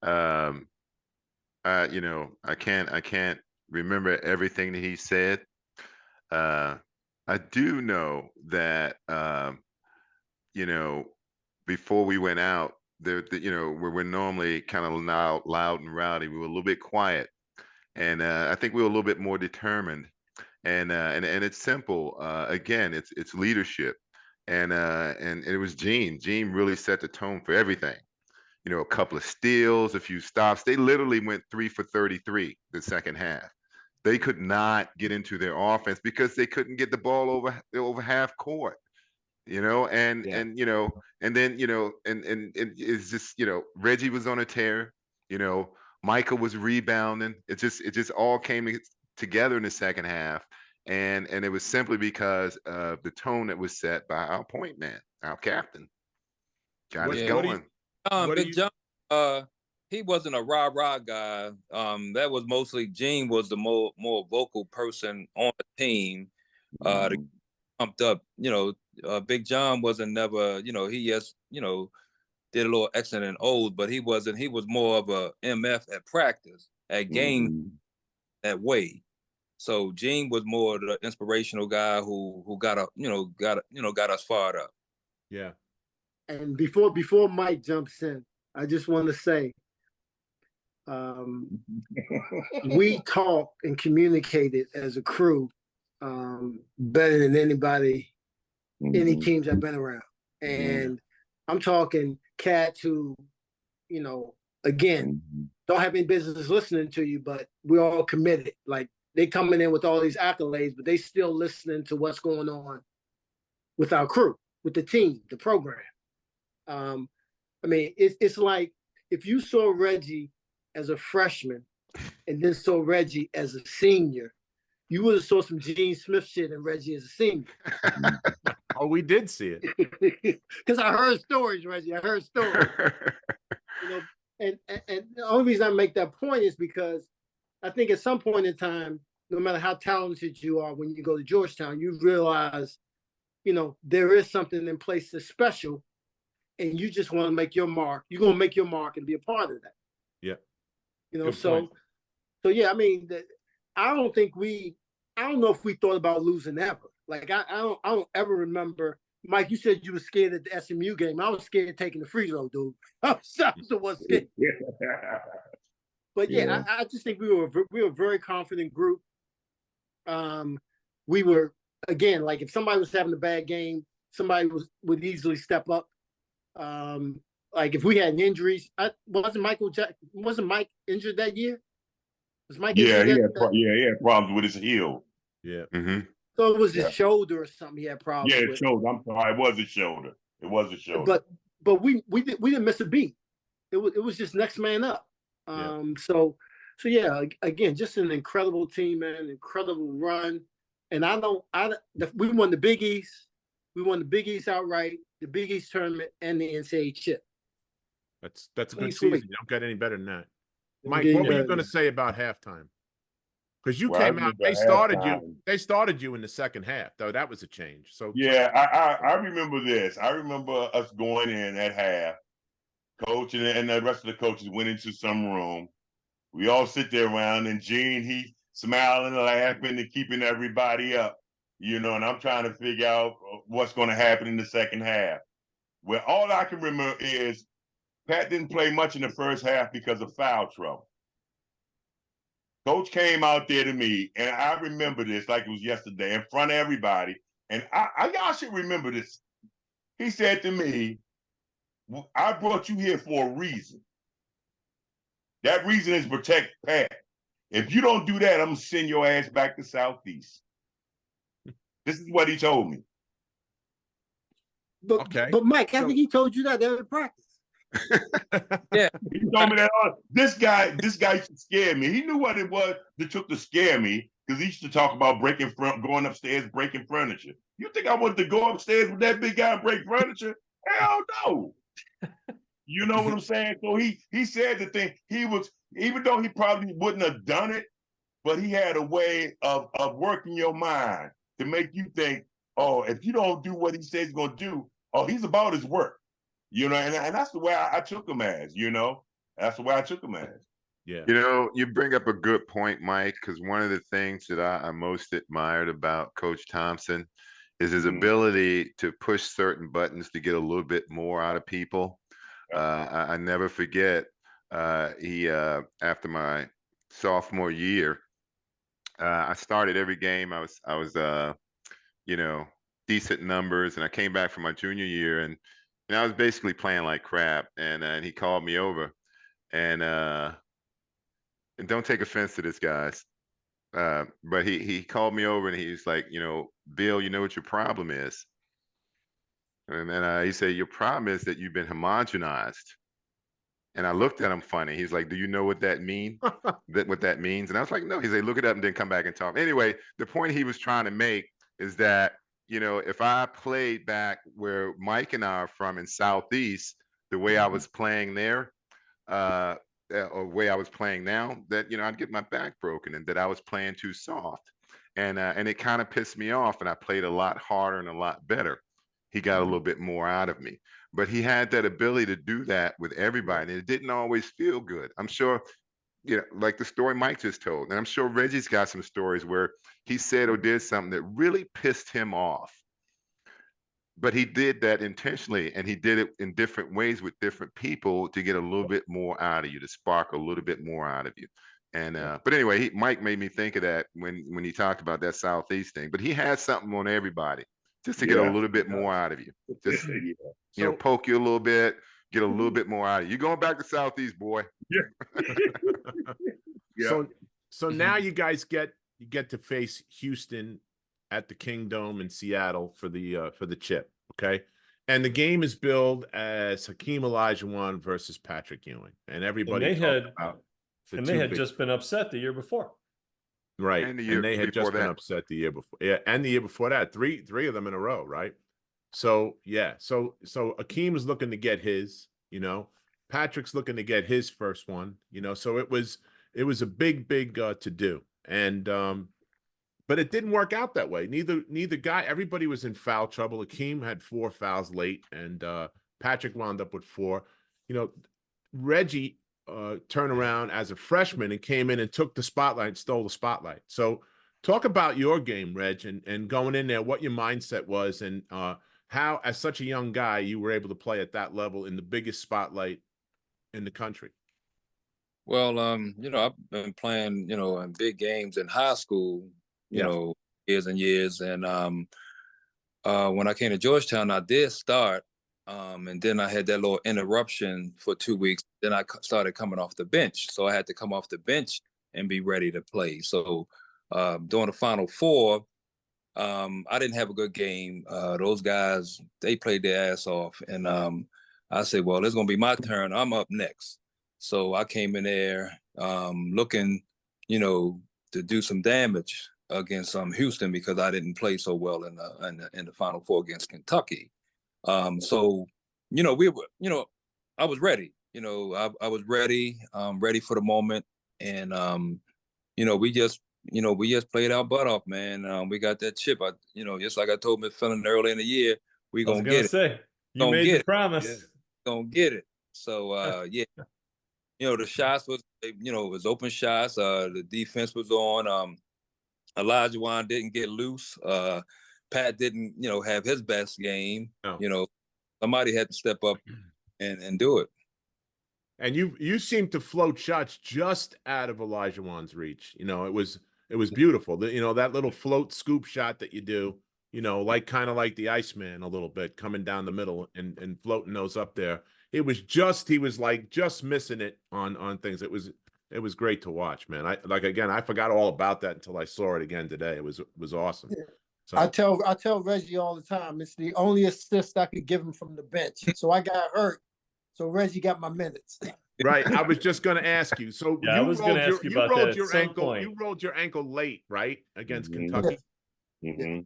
You know, I can't remember everything that he said. I do know that you know, before we went out, you know, we're normally kind of loud and rowdy. We were a little bit quiet, and I think we were a little bit more determined. And it's simple. Again, it's leadership, and it was Gene. Gene really set the tone for everything. You know, a couple of steals, a few stops. They literally went 3 for 33 the second half. They could not get into their offense because they couldn't get the ball over half court. You know, and you know, and then you know, and it's just, you know, Reggie was on a tear. You know, Michael was rebounding. It just all came together in the second half, and it was simply because of the tone that was set by our point man, our captain. Got us going. Big John, he wasn't a rah-rah guy. That was mostly Gene was the more vocal person on the team. To pumped up, you know, Big John wasn't never, you know, he just, you know, did a little X and O's, but he was more of a MF at practice, at game that way. So Gene was more the inspirational guy who got us fired up. Yeah. And before Mike jumps in, I just want to say, we talked and communicated as a crew better than anybody, any teams I've been around. And I'm talking cats who, you know, again, don't have any business listening to you, but we're all committed. Like, they coming in with all these accolades, but they still listening to what's going on with our crew, with the team, the program. I mean, it's like if you saw Reggie as a freshman and then saw Reggie as a senior, you would have saw some Gene Smith shit in Reggie as a senior. Oh, we did see it. Because I heard stories, Reggie. I heard stories. You know, and the only reason I make that point is because I think at some point in time, no matter how talented you are, when you go to Georgetown, you realize, you know, there is something in place that's special, and you just want to make your mark. You're going to make your mark and be a part of that. Yeah. You know, Good so point. yeah, I mean, I don't know if we thought about losing ever. Like, I don't ever remember Mike, you said you were scared at the SMU game. I was scared taking the free throw, dude. I was the one scared. But yeah, I just think we were a very confident group. We were, again, like if somebody was having a bad game, somebody would easily step up. Like if we had injuries, wasn't Mike injured that year? Was Mike injured he had problems with his heel. Yeah. Mm-hmm. So it was his shoulder or something he had problems with. Shoulder. I'm sorry, it was his shoulder. It was his shoulder. But we didn't miss a beat. It was just next man up. So yeah, again, just an incredible team, man, an incredible run. And we won the Big East. We won the Big East outright, the Big East tournament, and the NCAA chip. That's a good season. You don't get any better than that. Mike, what were you going to say about halftime? Because you came out, they started you in the second half, though. That was a change. So yeah, I remember this. I remember us going in at half. Coach and the rest of the coaches went into some room. We all sit there around, and Gene, he smiling and laughing and keeping everybody up, and I'm trying to figure out what's going to happen in the second half. Well, all I can remember is Pat didn't play much in the first half because of foul trouble. Coach came out there to me, and I remember this like it was yesterday in front of everybody, and y'all should remember this. He said to me, I brought you here for a reason. That reason is protect Pat. If you don't do that, I'm going to send your ass back to Southeast. This is what he told me. But Mike, I think he told you that in practice. Yeah. He told me that this guy used to scare me. He knew what it was that took to scare me, because he used to talk about going upstairs, breaking furniture. You think I wanted to go upstairs with that big guy and break furniture? Hell no. You know what I'm saying? So he said the thing. He was, even though he probably wouldn't have done it, but he had a way of working your mind to make you think, oh, if you don't do what he says he's going to do, oh, he's about his work. And that's the way I took him as, That's the way I took him as. Yeah. You bring up a good point, Mike, because one of the things that I most admired about Coach Thompson is his ability to push certain buttons to get a little bit more out of people. I never forget, he after my sophomore year, I started every game. I was decent numbers, and I came back from my junior year, and I was basically playing like crap. And he called me over, and don't take offense to this, guys, but he called me over, and he was like, Bill, you know what your problem is? And then he said, your problem is that you've been homogenized. And I looked at him funny. He's like, do you know what that means? What that means? And I was like, no. He said, look it up and then come back and talk. Anyway, the point he was trying to make is that, if I played back where Mike and I are from in Southeast, the way I was playing there, or way I was playing now, that, I'd get my back broken and that I was playing too soft. And it kind of pissed me off, and I played a lot harder and a lot better. He got a little bit more out of me, but he had that ability to do that with everybody. And it didn't always feel good. I'm sure, like the story Mike just told, and I'm sure Reggie's got some stories where he said or did something that really pissed him off, but he did that intentionally, and he did it in different ways with different people to get a little bit more out of you, to spark a little bit more out of you. And but anyway, Mike made me think of that when he talked about that Southeast thing. But he had something on everybody, just to get a little bit more out of you. Just poke you a little bit, get a little bit more out of you. You're going back to Southeast, boy. Yeah. So now you guys get to face Houston at the Kingdome in Seattle for the chip, okay? And the game is billed as Hakeem Olajuwon versus Patrick Ewing, and everybody they had just been upset the year before. Right. And they had just been upset the year before. Yeah. And the year before that, three of them in a row. Right. So, yeah. So Hakeem was looking to get his, Patrick's looking to get his first one, so it was a big to do. And, but it didn't work out that way. Neither guy, everybody was in foul trouble. Hakeem had 4 fouls late, and Patrick wound up with 4. Reggie turned around as a freshman and came in and took the spotlight and stole the spotlight. So talk about your game, Reg, and going in there, what your mindset was, and how, as such a young guy, you were able to play at that level in the biggest spotlight in the country. Well, I've been playing, in big games in high school, years and years. And when I came to Georgetown, I did start. And then I had that little interruption for 2 weeks. Then I started coming off the bench. So I had to come off the bench and be ready to play. So during the Final Four, I didn't have a good game. Those guys, they played their ass off. And I said, well, it's going to be my turn. I'm up next. So I came in there looking, to do some damage against Houston because I didn't play so well in the Final Four against Kentucky. So, we were, I was ready. I was ready, ready for the moment, and we just played our butt off, man. We got that chip. Just like I told Miss Fillon early in the year, we gonna get it. Say, you made the promise. Yeah. Gonna get it. So yeah. The shots was, it was open shots. The defense was on. Elijah Wan didn't get loose. Pat didn't, have his best game. No. Somebody had to step up and do it. And you seem to float shots just out of Elijah Wan's reach. It was beautiful. That little float scoop shot that you do, kind of like the Iceman a little bit, coming down the middle and floating those up there. He was like just missing it on things. It was great to watch, man. I forgot all about that until I saw it again today. It was awesome. Yeah. So, I tell Reggie all the time, it's the only assist I could give him from the bench. So I got hurt. So Reggie got my minutes. Right. I was just going to ask you. So yeah, I was going to ask you about that at some point. You rolled your ankle late, right? Against Kentucky. Mm-hmm.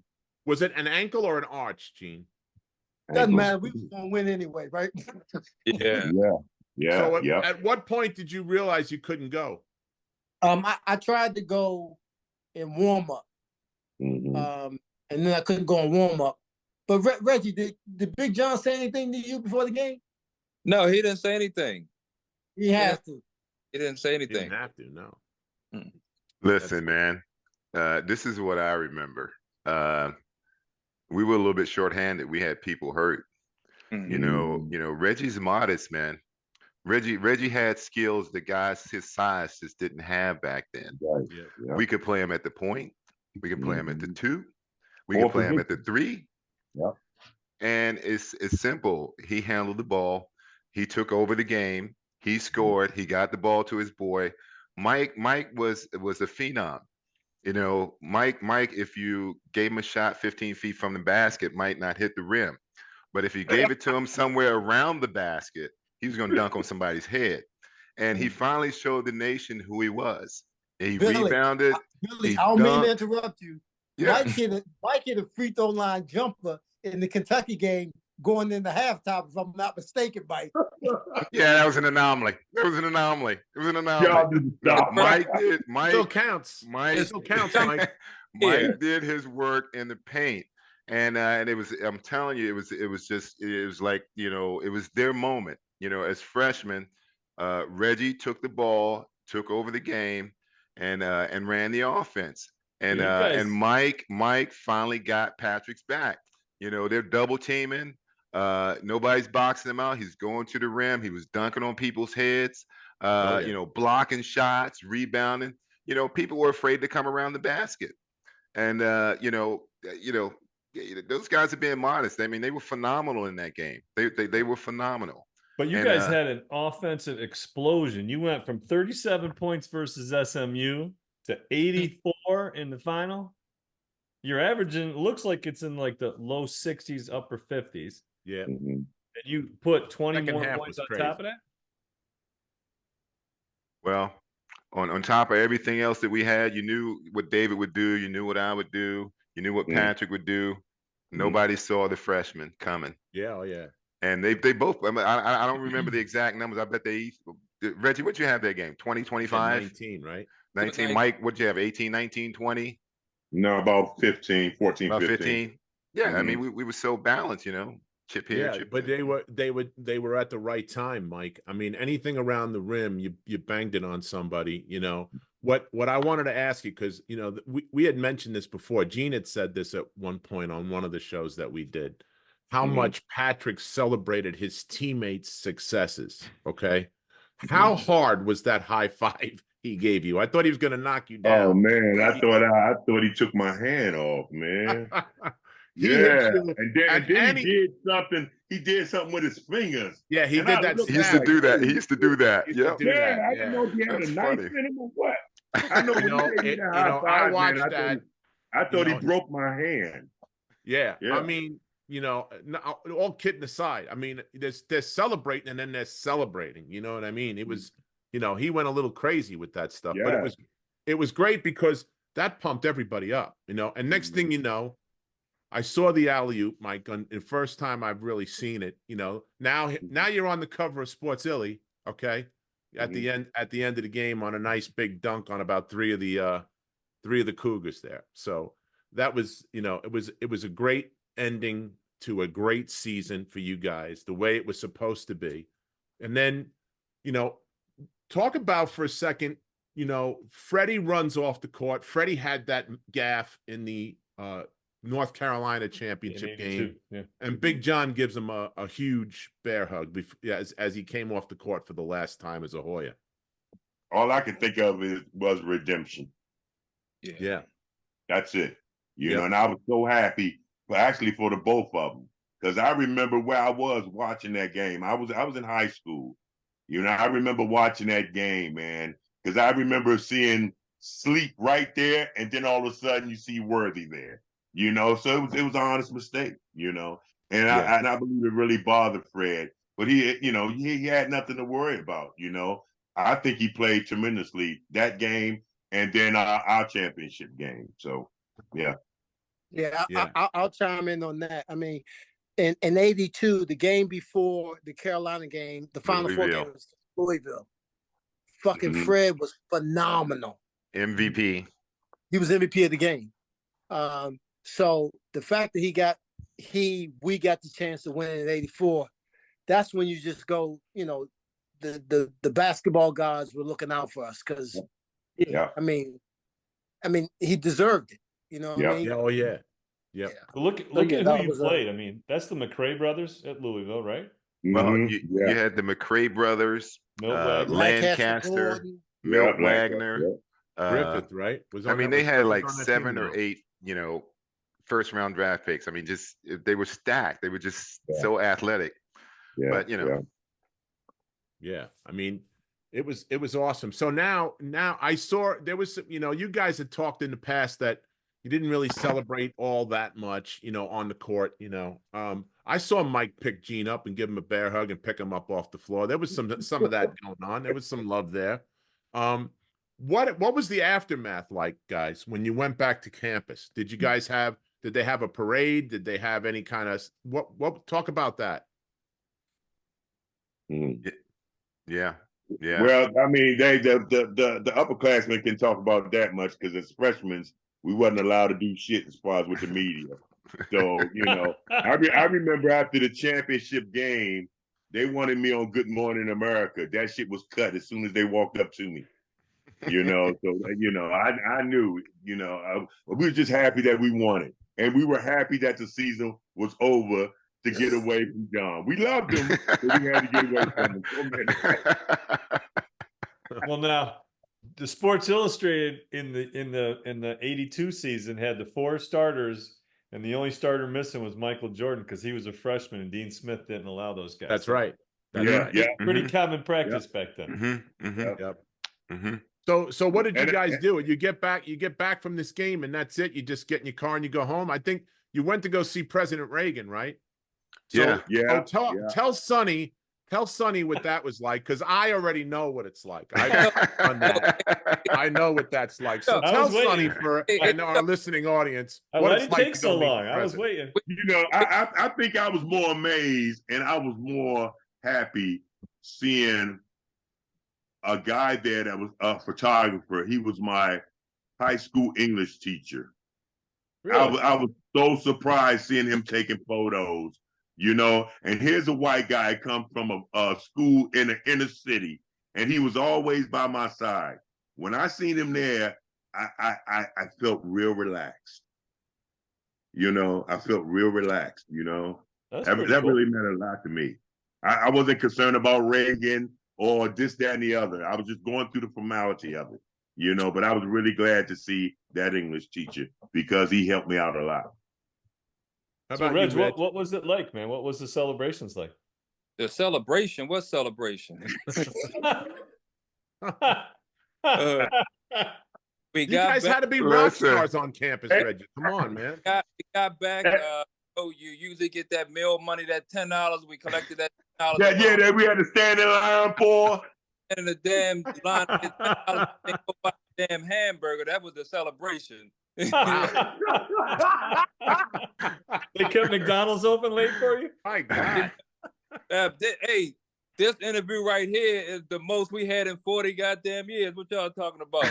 Was it an ankle or an arch, Gene? Doesn't matter. We were going to win anyway, right? Yeah. So at what point did you realize you couldn't go? I tried to go in warm up. Mm-hmm. And then I couldn't go in warm up. But Reggie, did Big John say anything to you before the game? No, he didn't say anything. He has to. He didn't say You anything. didn't have to, no. Listen, man, this is what I remember. We were a little bit shorthanded. We had people hurt. Mm-hmm. Reggie's modest, man. Reggie had skills that guys his size just didn't have back then. Right. Yeah. We could play him at the point. We could play him at the 2. We Or could play him at the position. 3. Yeah. And it's simple. He handled the ball. He took over the game. He scored. He got the ball to his boy. Mike was a phenom. Mike, if you gave him a shot 15 feet from the basket, might not hit the rim. But if you gave it to him somewhere around the basket, he was going to dunk on somebody's head. And he finally showed the nation who he was. He rebounded. Billy, I don't mean to interrupt you. Yeah. Mike hit a free throw line jumper in the Kentucky game going into halftime, if I'm not mistaken, Mike. Yeah, that was an anomaly. It was an anomaly. Mike did. Mike Still counts. Mike It still counts, Mike. Mike did his work in the paint. And it was, I'm telling you, it was like, it was their moment. As freshmen, Reggie took the ball, took over the game, and ran the offense. And and Mike finally got Patrick's back. They're double teaming. Nobody's boxing him out. He's going to the rim. He was dunking on people's heads. Blocking shots, rebounding. People were afraid to come around the basket. And those guys are being modest. I mean, they were phenomenal in that game. They were phenomenal. But you guys had an offensive explosion. You went from 37 points versus SMU to 84 in the final. You're averaging, looks like it's in like the low 60s, upper 50s. Yeah. Mm-hmm. And you put 20 Second more half points was on crazy. top of that? Well, on top of everything else that we had, you knew what David would do. You knew what I would do. You knew what Patrick would do. Nobody saw the freshmen coming. Yeah, oh yeah. And they both, I don't remember the exact numbers. I bet Reggie, what'd you have that game? 20, 25? 19, right? 19. Mike, what'd you have? 18, 19, 20? No, about 15, 14, About 15. 15? Yeah, I mean, we were so balanced, chip here, Yeah, chip but there. they were at the right time, Mike. I mean, anything around the rim, you banged it on somebody. What I wanted to ask you, because we had mentioned this before. Gene had said this at one point on one of the shows that we did. how much Patrick celebrated his teammates' successes. Okay. How hard was that high five he gave you? I thought he was going to knock you down. Oh man, I thought he took my hand off, man. He hit you, and then he did something. He did something with his fingers. Yeah, he did that. He used to do that. He used to do that. Yeah, I didn't know if he had a knife in him or what. I know when I watched that. I thought he broke my hand. Yeah, I mean, all kidding aside, I mean, they're celebrating and then they're celebrating. You know what I mean? It was, he went a little crazy with that stuff, but it was great because that pumped everybody up. And next thing you know, I saw the alley-oop, Mike, on the first time I've really seen it. Now you're on the cover of Sports Illy, okay? At the end of the game on a nice big dunk on about three of the Cougars there. So that was, it was a great ending to a great season for you guys, the way it was supposed to be. And then, talk about for a second, Freddie runs off the court. Freddie had that gaff in the North Carolina championship game, and Big John gives him a huge bear hug as he came off the court for the last time as a Hoya. All I could think of was redemption. Yeah. That's it. And I was so happy for the both of them, because I remember where I was watching that game. I was in high school. I remember watching that game, man, because I remember seeing Sleep right there, and then all of a sudden you see Worthy there. So it was an honest mistake, and I believe it really bothered Fred, but he had nothing to worry about, I think he played tremendously that game and then our championship game. So, yeah. I'll chime in on that. I mean, in '82, the game before the Carolina game, the Final Four game was Louisville. Fucking Fred was phenomenal. MVP. He was MVP of the game. So the fact that we got the chance to win in '84, that's when you just go, the basketball gods were looking out for us, because I mean he deserved it. I mean? Oh yeah. Yeah. Look at who you played. I mean, that's the McRae brothers at Louisville, right? Well, you had the McRae brothers, Lancaster, Milt Wagner, Griffith, right? They had like 7 or 8, first round draft picks. I mean, just they were stacked. They were just so athletic. Yeah. But yeah. I mean, it was awesome. So now I saw there was you guys had talked in the past that you didn't really celebrate all that much, on the court. I saw Mike pick Gene up and give him a bear hug and pick him up off the floor. There was some of that going on. There was some love there. What was the aftermath like, guys, when you went back to campus? Did they have a parade? Did they have any kind of what talk about that? Yeah. Well, I mean, the upperclassmen can talk about that much, because as freshmen, we wasn't allowed to do shit as far as with the media. So, I remember after the championship game, they wanted me on Good Morning America. That shit was cut as soon as they walked up to me. So, I knew, we were just happy that we won it. And we were happy that the season was over to get away from John. We loved him, but we had to get away from him. Well, now, the Sports Illustrated in the '82 season had the 4 starters, and the only starter missing was Michael Jordan, because he was a freshman, and Dean Smith didn't allow those guys. That's right. Pretty common practice back then. So what did you guys do? You get back from this game, and that's it. You just get in your car and you go home. I think you went to go see President Reagan, right? So tell Sonny what that was like, because I already know what it's like. I've done that. I know what that's like. So tell Sonny and our listening audience what it's like. Take so long? I was waiting. I think I was more amazed, and I was more happy seeing a guy there that was a photographer. He was my high school English teacher. Really? I was so surprised seeing him taking photos. And here's a white guy come from a school in the inner city, and he was always by my side. When I seen him there, I felt real relaxed. I felt real relaxed. That's That, pretty that cool. really meant a lot to me. I wasn't concerned about Reagan or this, that, and the other. I was just going through the formality of it, you know. But I was really glad to see that English teacher because he helped me out a lot. How So, about Reg, you, Reg? what was it like, man? What was the celebrations like? The celebration? What celebration? We You got guys back. had to be rock Listen. stars on campus, Reggie. Come on, man. We got back. Oh, you usually get that meal money, that $10. We collected that $10. That we had to stand in line for. And the damn line to get $10 to go buy a damn hamburger. That was the celebration. Wow. They kept McDonald's open late for you? My God. Hey, this interview right here is the most we had in 40 goddamn years. What y'all talking about?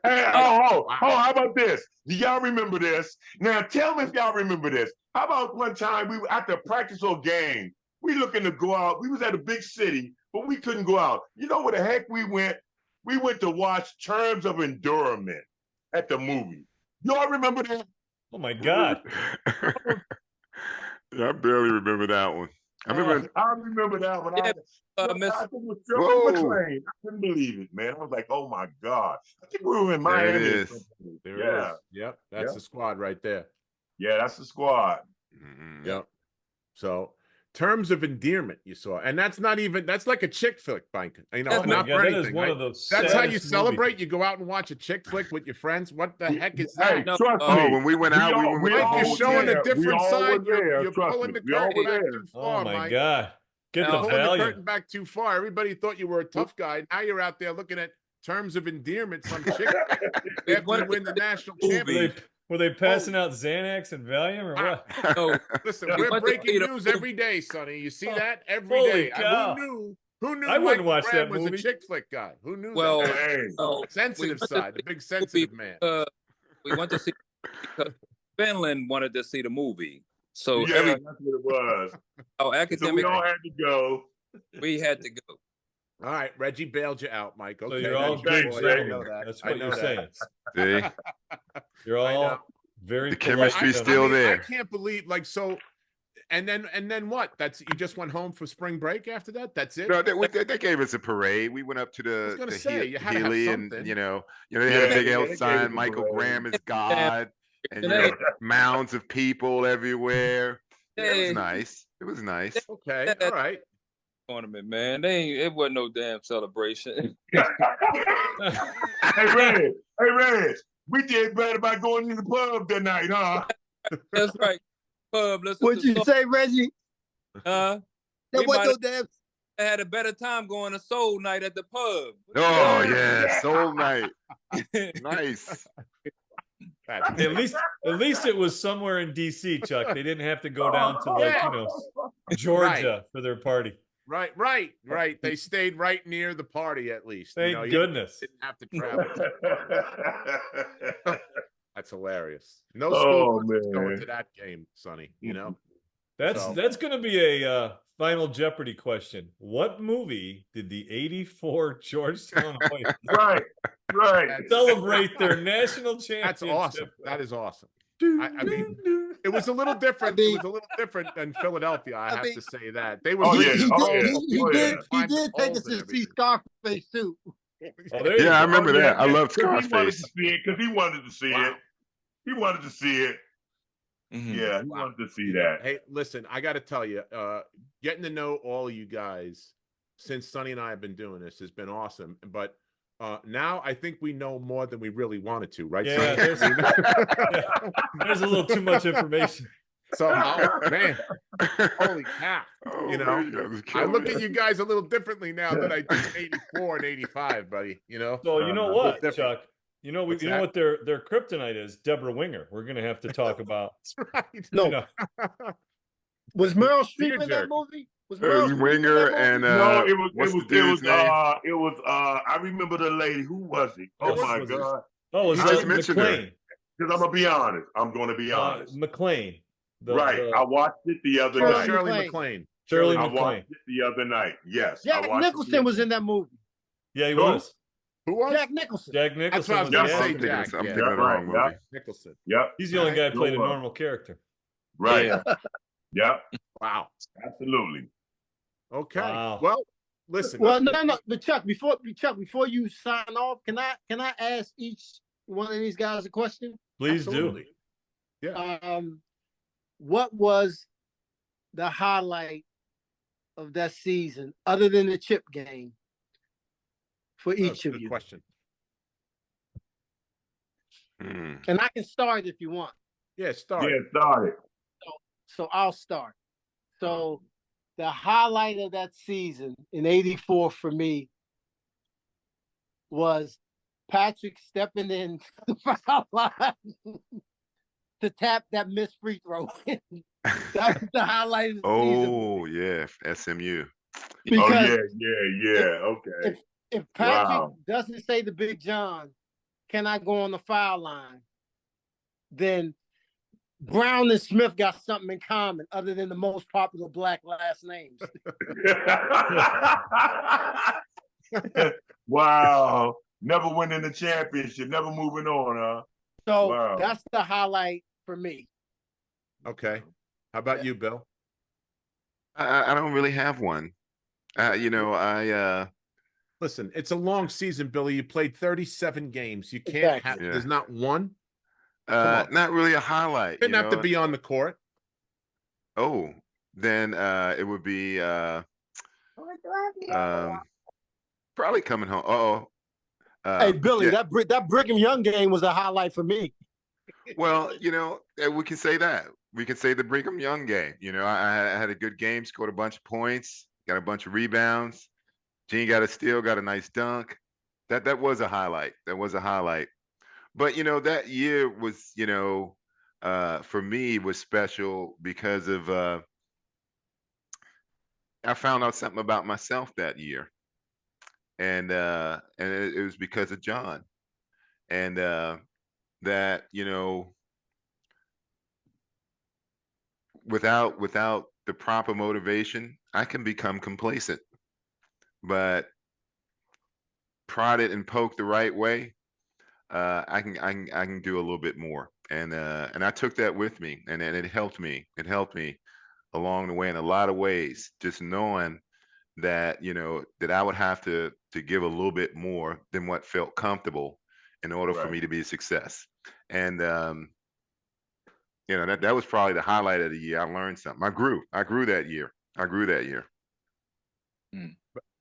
Hey, how about this? Do y'all remember this? Now tell me if y'all remember this. How about one time we were after practice or game, we looking to go out. We was at a big city, but we couldn't go out. You know where the heck we went? We went to watch Terms of Endurance at the movie. Y'all remember that? Oh my God. I barely remember that one. I remember. I remember that one. Yeah, I think it was Shirley Whoa. MacLaine. I couldn't believe it, man. I was like, oh my God. I think we were in There it Miami. is. There Yeah. it is. Yep. That's Yep. the squad right there. Yeah, that's the squad. Mhm. Yep. So, Terms of Endearment, you saw, and that's not even, that's like a chick flick, Mike. You know, Oh Oh my not God, for that anything. is one right? of those. That's how you saddest celebrate. movies. You go out and watch a chick flick with your friends. What the heck is Hey, that? No, trust Oh, me. when we went out, we went with the Mike, you're whole showing team. a different We all side. were there, You're trust pulling me. the We all curtain were back there. too Oh far, my Mike. God. Get Now, the Pulling the value. curtain back too far. Everybody thought you were a tough guy. Now you're out there looking at Terms of Endearment, some chick we after went you win the national movie. championship. Were they passing out Xanax and Valium or what? No, Listen, We we're went to breaking see the news movie. every day, Sonny. You see that every Holy day. cow. Who knew I wouldn't Michael watch Graham that was a movie. chick flick guy? Who knew well, that? Hey. we Sensitive went to side, see the big the sensitive movie, man. we went to see because Finland wanted to see the movie. So Yeah, that's what it was. our So academic, we all had to go. we had to go. All right, Reggie bailed you out, Mike. Okay, So you're all that's good your boy. Thanks, I know gentlemen. that. That's I what know you're that. saying. See, You're I know. all very The polite chemistry's gentlemen. still I there. can't believe so. And then what? That's you just went home for spring break after that? That's it? no, they gave us a parade. We went up to was gonna the say, you had to have Healy, and something. you know they had a big they L gave sign. us a Michael parade. Graham is God, and you Hey, know mounds of people everywhere. Yeah, it was hey, nice. It was nice. Okay, that all right. tournament, man. It wasn't no damn celebration. Hey, Red, we did better by going to the pub that night, huh? That's right. Pub, listen What'd to you say, Reggie? That That wasn't no damn. had a better time going to Soul Night at the pub. Oh yeah, Soul Night. Nice. At least it was somewhere in DC, Chuck. They didn't have to go down to Georgia for their party. Right. They stayed right near the party at least. Thank you goodness. didn't have to travel. That's hilarious. No Oh, school buses man. going to that game, Sonny. You know. That's So- going to be a final Jeopardy question. What movie did the '84 Georgetown Hoyas Right. celebrate their national championship? That's awesome. That is awesome. I mean, it was a little different. It was a little different than Philadelphia. I have to say that they were. Oh, really yeah. cold. Oh, yeah. He Oh, did. yeah. He Climbed the did take poles us and to see everything. Scarface too. Oh, there you Yeah, I go. remember that. I love 'cause he wanted to Scarface. see it because he wanted to see Wow. it. He wanted to see it. Mhm. Yeah, he Wow. wanted to see that. Hey, listen, I got to tell you, getting to know all you guys since Sonny and I have been doing this has been awesome. But now I think we know more than we really wanted to, right? Yeah, Sonny? there's a little too much information. So, oh, man, holy cow! Oh, You know, man, that was I killing look me. at you guys a little differently now than I did in '84 and '85, buddy. You know. So you know a what, little different. Chuck? You know What's you know that? what their kryptonite is? Deborah Winger. We're going to have to talk about. That's right. No, You know, was Meryl Streep Beer in jerk. that movie? Was It was Meryl Streep in Winger that movie? and No, it was. what's It was. the dude's name? I remember the lady. Who was it? Oh Yes, my was it? God! oh, it You was just mentioned her. McLean. Because I'm gonna be honest. I'm gonna be honest. McLean. I watched it the other Shirley night. Shirley MacLaine. MacLaine. Shirley I MacLaine. watched it the other night. Yes, I Jack watched it Nicholson was in that movie. Yeah, he Who? was. Who was? Jack Nicholson. Jack That's Nicholson what I was going to Yeah, say, I'm thinking Jack. I'm Yeah. thinking of the wrong Yeah. movie. Nicholson. Yep. He's the only guy who played a No, normal character. Right. Yeah. Yep, Wow. absolutely. Okay. Wow. Well, listen. Well, no. But Chuck, before you sign off, can I ask each one of these guys a question? Please Absolutely. do. Yeah. What was the highlight of that season, other than the chip game, for each of Good you? question. Hmm. And I can start if you want. Yeah, start. Yeah, started. So I'll start. So the highlight of that season in '84 for me was Patrick stepping in the foul line to tap that missed free throw. That was the highlight of the season. Oh yeah, SMU. Because Oh yeah. Okay. if Patrick Wow. doesn't say to Big John, "Can I go on the foul line?" then Brown and Smith got something in common other than the most popular black last names. Wow. Never winning the championship, never moving on, huh? So Wow. that's the highlight for me. Okay. How about you, Bill? I don't really have one. I Listen, it's a long season, Billy. You played 37 games. You can't Exactly. have. Yeah. There's not one. on. not really a highlight. Didn't have to be on the court. Oh, then it would be probably coming home. Hey Billy, yeah. that Brigham Young game was a highlight for me. Well, we can say that. We can say the Brigham Young game. I had a good game, scored a bunch of points, got a bunch of rebounds. Gene got a steal, got a nice dunk. That was a highlight. That was a highlight. But that year was, for me was special because of I found out something about myself that year, and it was because of John, and that without the proper motivation, I can become complacent. But prodded and poked the right way, I can do a little bit more. And I took that with me, and it helped me. It helped me along the way in a lot of ways. Just knowing that that I would have to give a little bit more than what felt comfortable in order for Right. me to be a success. And that was probably the highlight of the year. I learned something. I grew that year. How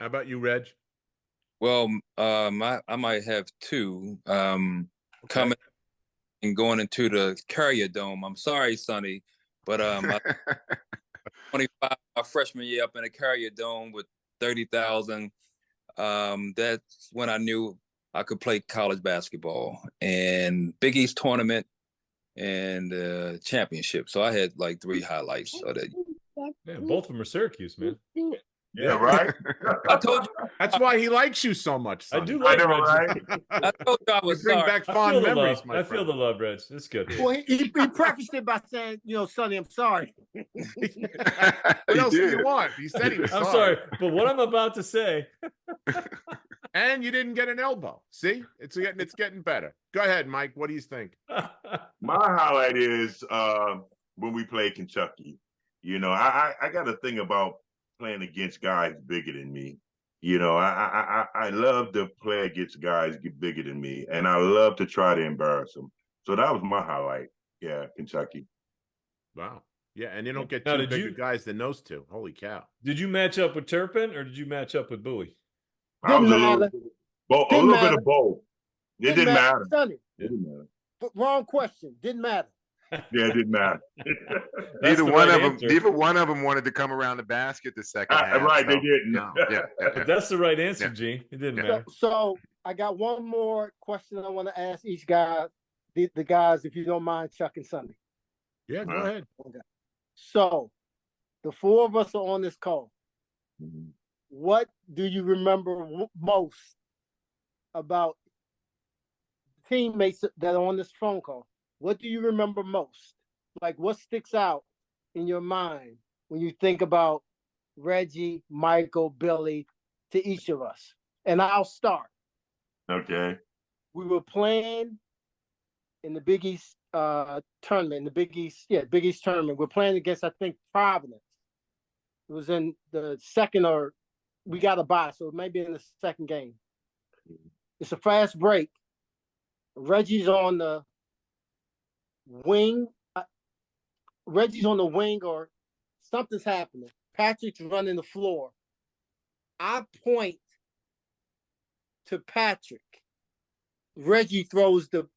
about you, Reg? Well, I might have two. Coming and going into the Carrier Dome. I'm sorry, Sonny, but I 25 my freshman year up in the Carrier Dome with 30,000. That's when I knew I could play college basketball, and Big East tournament and championship. So I had like 3 highlights of that. Yeah, both of them are Syracuse, man. Yeah, right. I told you. That's why he likes you so much. I Sonny. do like I know, Reggie. right? I told you I You was bring sorry. back I fond feel the memories, love. my I friend. feel the love, Reg. It's good. Well, he prefaced it by saying, Sonny, I'm sorry. What else do you want? He said he was I'm sorry, but what I'm about to say. And you didn't get an elbow. See, it's getting better. Go ahead, Mike. What do you think? My highlight is when we played Kentucky. I got a thing about playing against guys bigger than me. I love to play against guys bigger than me, and I love to try to embarrass them. So that was my highlight. Yeah, Kentucky. Wow. Yeah, and you don't get Now, two did bigger you- guys than those two. Holy cow. Did you match up with Turpin or did you match up with Bowie? I was Didn't a little, matter. a Didn't little bit matter. of both. It didn't matter. Sonny, It didn't matter. but wrong question. Didn't matter. Yeah, it didn't matter. That's Neither the one right of them. answer. Neither one of them wanted to come around the basket the second half. Right, they so, didn't. Yeah. But that's the right answer, Yeah. Gene. It didn't Yeah. matter. So I got one more question I want to ask each guy, the guys, if you don't mind, Chuck and Sonny. Yeah, go Wow. ahead. So the 4 of us are on this call. What do you remember most about teammates that are on this phone call? What do you remember most? Like, what sticks out in your mind when you think about Reggie, Michael, Billy, to each of us? And I'll start. Okay. We were playing in the Big East tournament in the Big East. Yeah, Big East tournament. We're playing against, I think, Providence. It was in the second, or we got a bye, so it may be in the second game. It's a fast break. Reggie's on the wing. Reggie's on the wing, or something's happening. Patrick's running the floor. I point to Patrick. Reggie throws the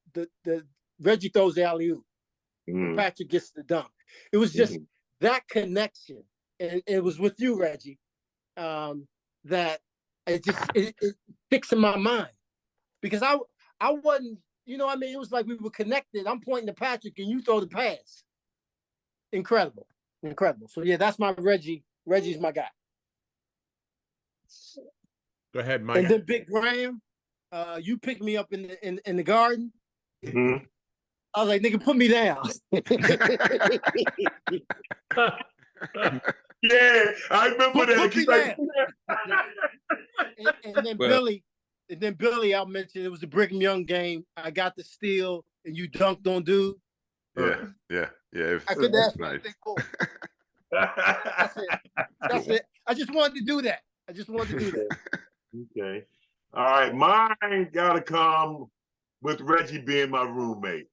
alley-oop. Patrick gets the dunk. It was just that connection, and it was with you, Reggie, that it sticks in my mind, because I wasn't, you know, I mean, it was like we were connected. I'm pointing to Patrick, and you throw the pass. Incredible. So yeah, that's my Reggie. Reggie's my guy. Go ahead, Mike. And then Big Graham, you picked me up in the garden. I was like, nigga, put me down. Yeah, I remember that. Put me down. And then Billy, I'll mention, it was the Brigham Young game. I got the steal, and you dunked on dude. Yeah. I couldn't ask for nice. anything more. That's it. I just wanted to do that. Okay. All right. Mine got to come with Reggie being my roommate.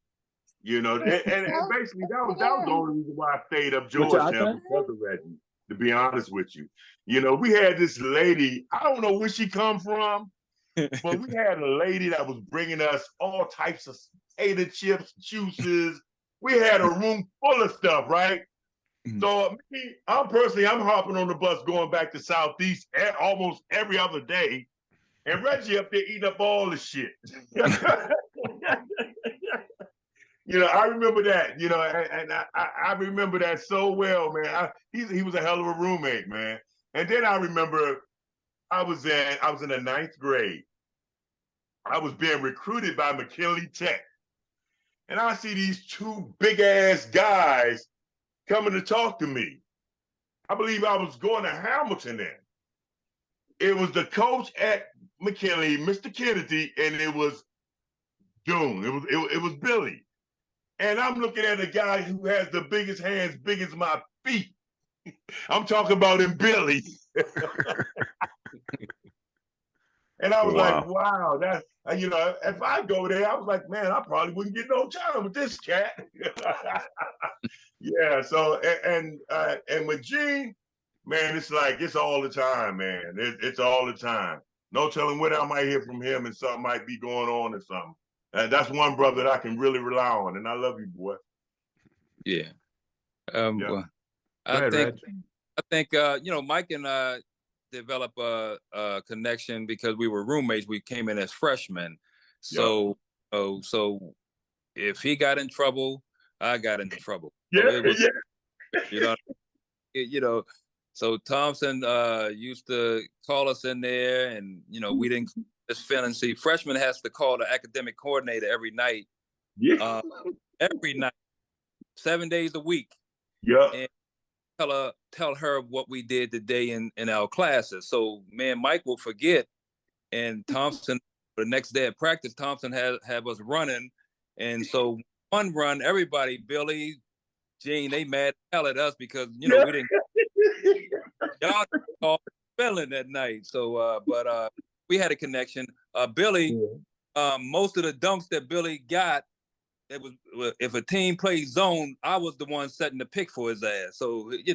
You know, and basically that was the only reason why I stayed up Georgetown, because of Reggie, to be honest with you. You know, we had this lady, I don't know where she come from, but we had a lady that was bringing us all types of potato chips, juices. We had a room full of stuff, right? So I'm hopping on the bus going back to Southeast almost every other day, and Reggie up there eating up all the shit. You know, I remember that. You know, and I remember that so well, man. He was a hell of a roommate, man. And then I remember I was in the 9th grade. I was being recruited by McKinley Tech, and I see these two big ass guys coming to talk to me. I believe I was going to Hamilton then. It was the coach at McKinley, Mr. Kennedy, and it was Doom. It was Billy. And I'm looking at a guy who has the biggest hands, big as my feet. I'm talking about him, Billy. And I was like, wow, that's, you know, if I go there, I was like, man, I probably wouldn't get no time with this cat. Yeah, so, and with Gene, man, it's like, it's all the time, man. It's all the time. No telling when I might hear from him and something might be going on or something. And that's one brother that I can really rely on, and I love you, boy. Yeah. Go ahead, Reg. I think you know, Mike and I developed a connection because we were roommates. We came in as freshmen, so if he got in trouble, I got into trouble. You know. So Thompson used to call us in there, and you know, we didn't just feeling. See, freshman has to call the academic coordinator every night. Yeah. Every night, 7 days a week. Yeah. And tell her what we did today in our classes. So man, Mike will forget, and Thompson the next day at practice, Thompson have us running, and so one run, everybody, Billy, Gene, they mad as hell at us because we didn't. Y'all called spelling that night. So, but we had a connection. Billy, most of the dunks that Billy got, it was if a team played zone, I was the one setting the pick for his ass. So he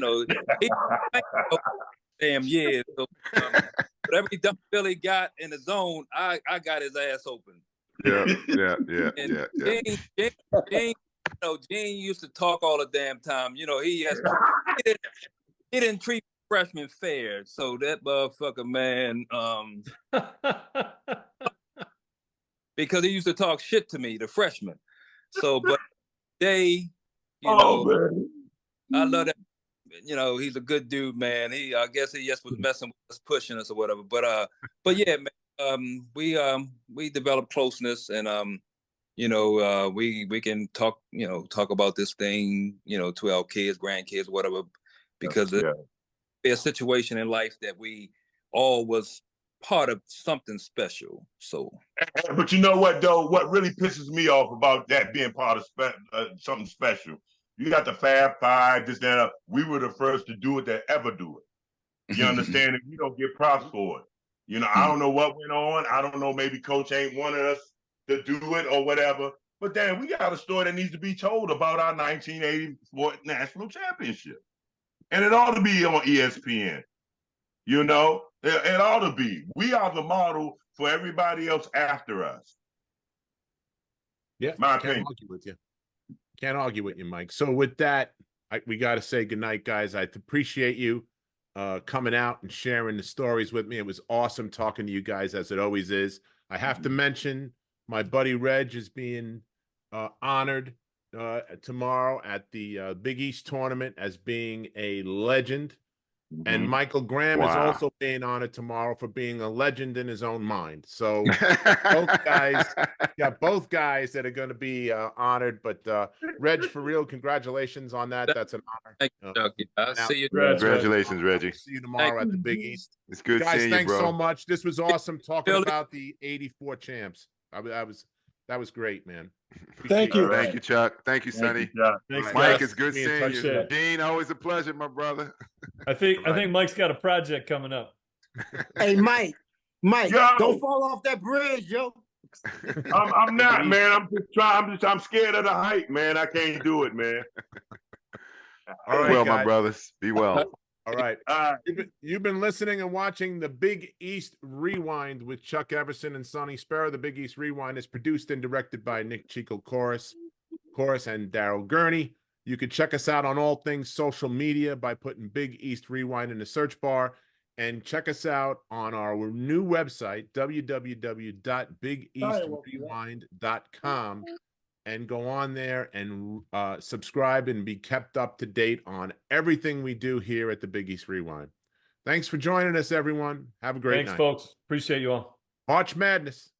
damn yeah. So, but every dunk Billy got in the zone, I got his ass open. Yeah. Gene used to talk all the damn time. You know, he didn't treat freshmen fair. So that motherfucker, man, because he used to talk shit to me, the freshman. So, but I love that. You know, he's a good dude, man. I guess he just was messing with us, pushing us or whatever. But yeah, man, we developed closeness, and we can talk about this thing, to our kids, grandkids, whatever, because there's a situation in life that we all was part of something special. So, But you know what, though? What really pisses me off about that being part of something special, you got the Fab Five, this, that. We were the first to do it that ever do it. You understand? And we don't get props for it. You know, I don't know what went on. I don't know. Maybe Coach ain't wanted us to do it or whatever. But then we got a story that needs to be told about our 1984 national championship, and it ought to be on ESPN. You know, it ought to be. We are the model for everybody else after us. Yeah, My can't opinion. argue with you. Can't argue with you, Mike. So with that, we got to say goodnight, guys. I appreciate you coming out and sharing the stories with me. It was awesome talking to you guys, as it always is. I have to mention my buddy Reg is being honored tomorrow at the Big East tournament as being a legend. And Michael Graham is also being honored tomorrow for being a legend in his own mind. So both guys that are going to be honored. But Reg, for real, congratulations on that. That's an honor. thank you, Chucky. I'll see you. Congratulations, Reggie. See you tomorrow at the Big East. It's good Guys, seeing you, thanks bro. so much. This was awesome talking about the '84 champs. That was great, man. Thank you. Thank you, Chuck. Thank you, Sonny. Thanks, Mike, guys. it's good Be in seeing touch you. soon. Dean, always a pleasure, my brother. I think Mike's got a project coming up. Hey, Mike, Yo. don't fall off that bridge, yo. I'm not, man. I'm just trying. I'm scared of the height, man. I can't do it, man. All right, Well, guys. my brothers, be well. All right. All right. You've been listening and watching the Big East Rewind with Chuck Everson and Sonny Sparrow. The Big East Rewind is produced and directed by Nick Chico Chorus and Daryl Gurney. You can check us out on all things social media by putting Big East Rewind in the search bar, and check us out on our new website, www.bigeastrewind.com, and go on there and subscribe and be kept up to date on everything we do here at the Big East Rewind. Thanks for joining us, everyone. Have a great night. Thanks, folks. Appreciate you all. March Madness.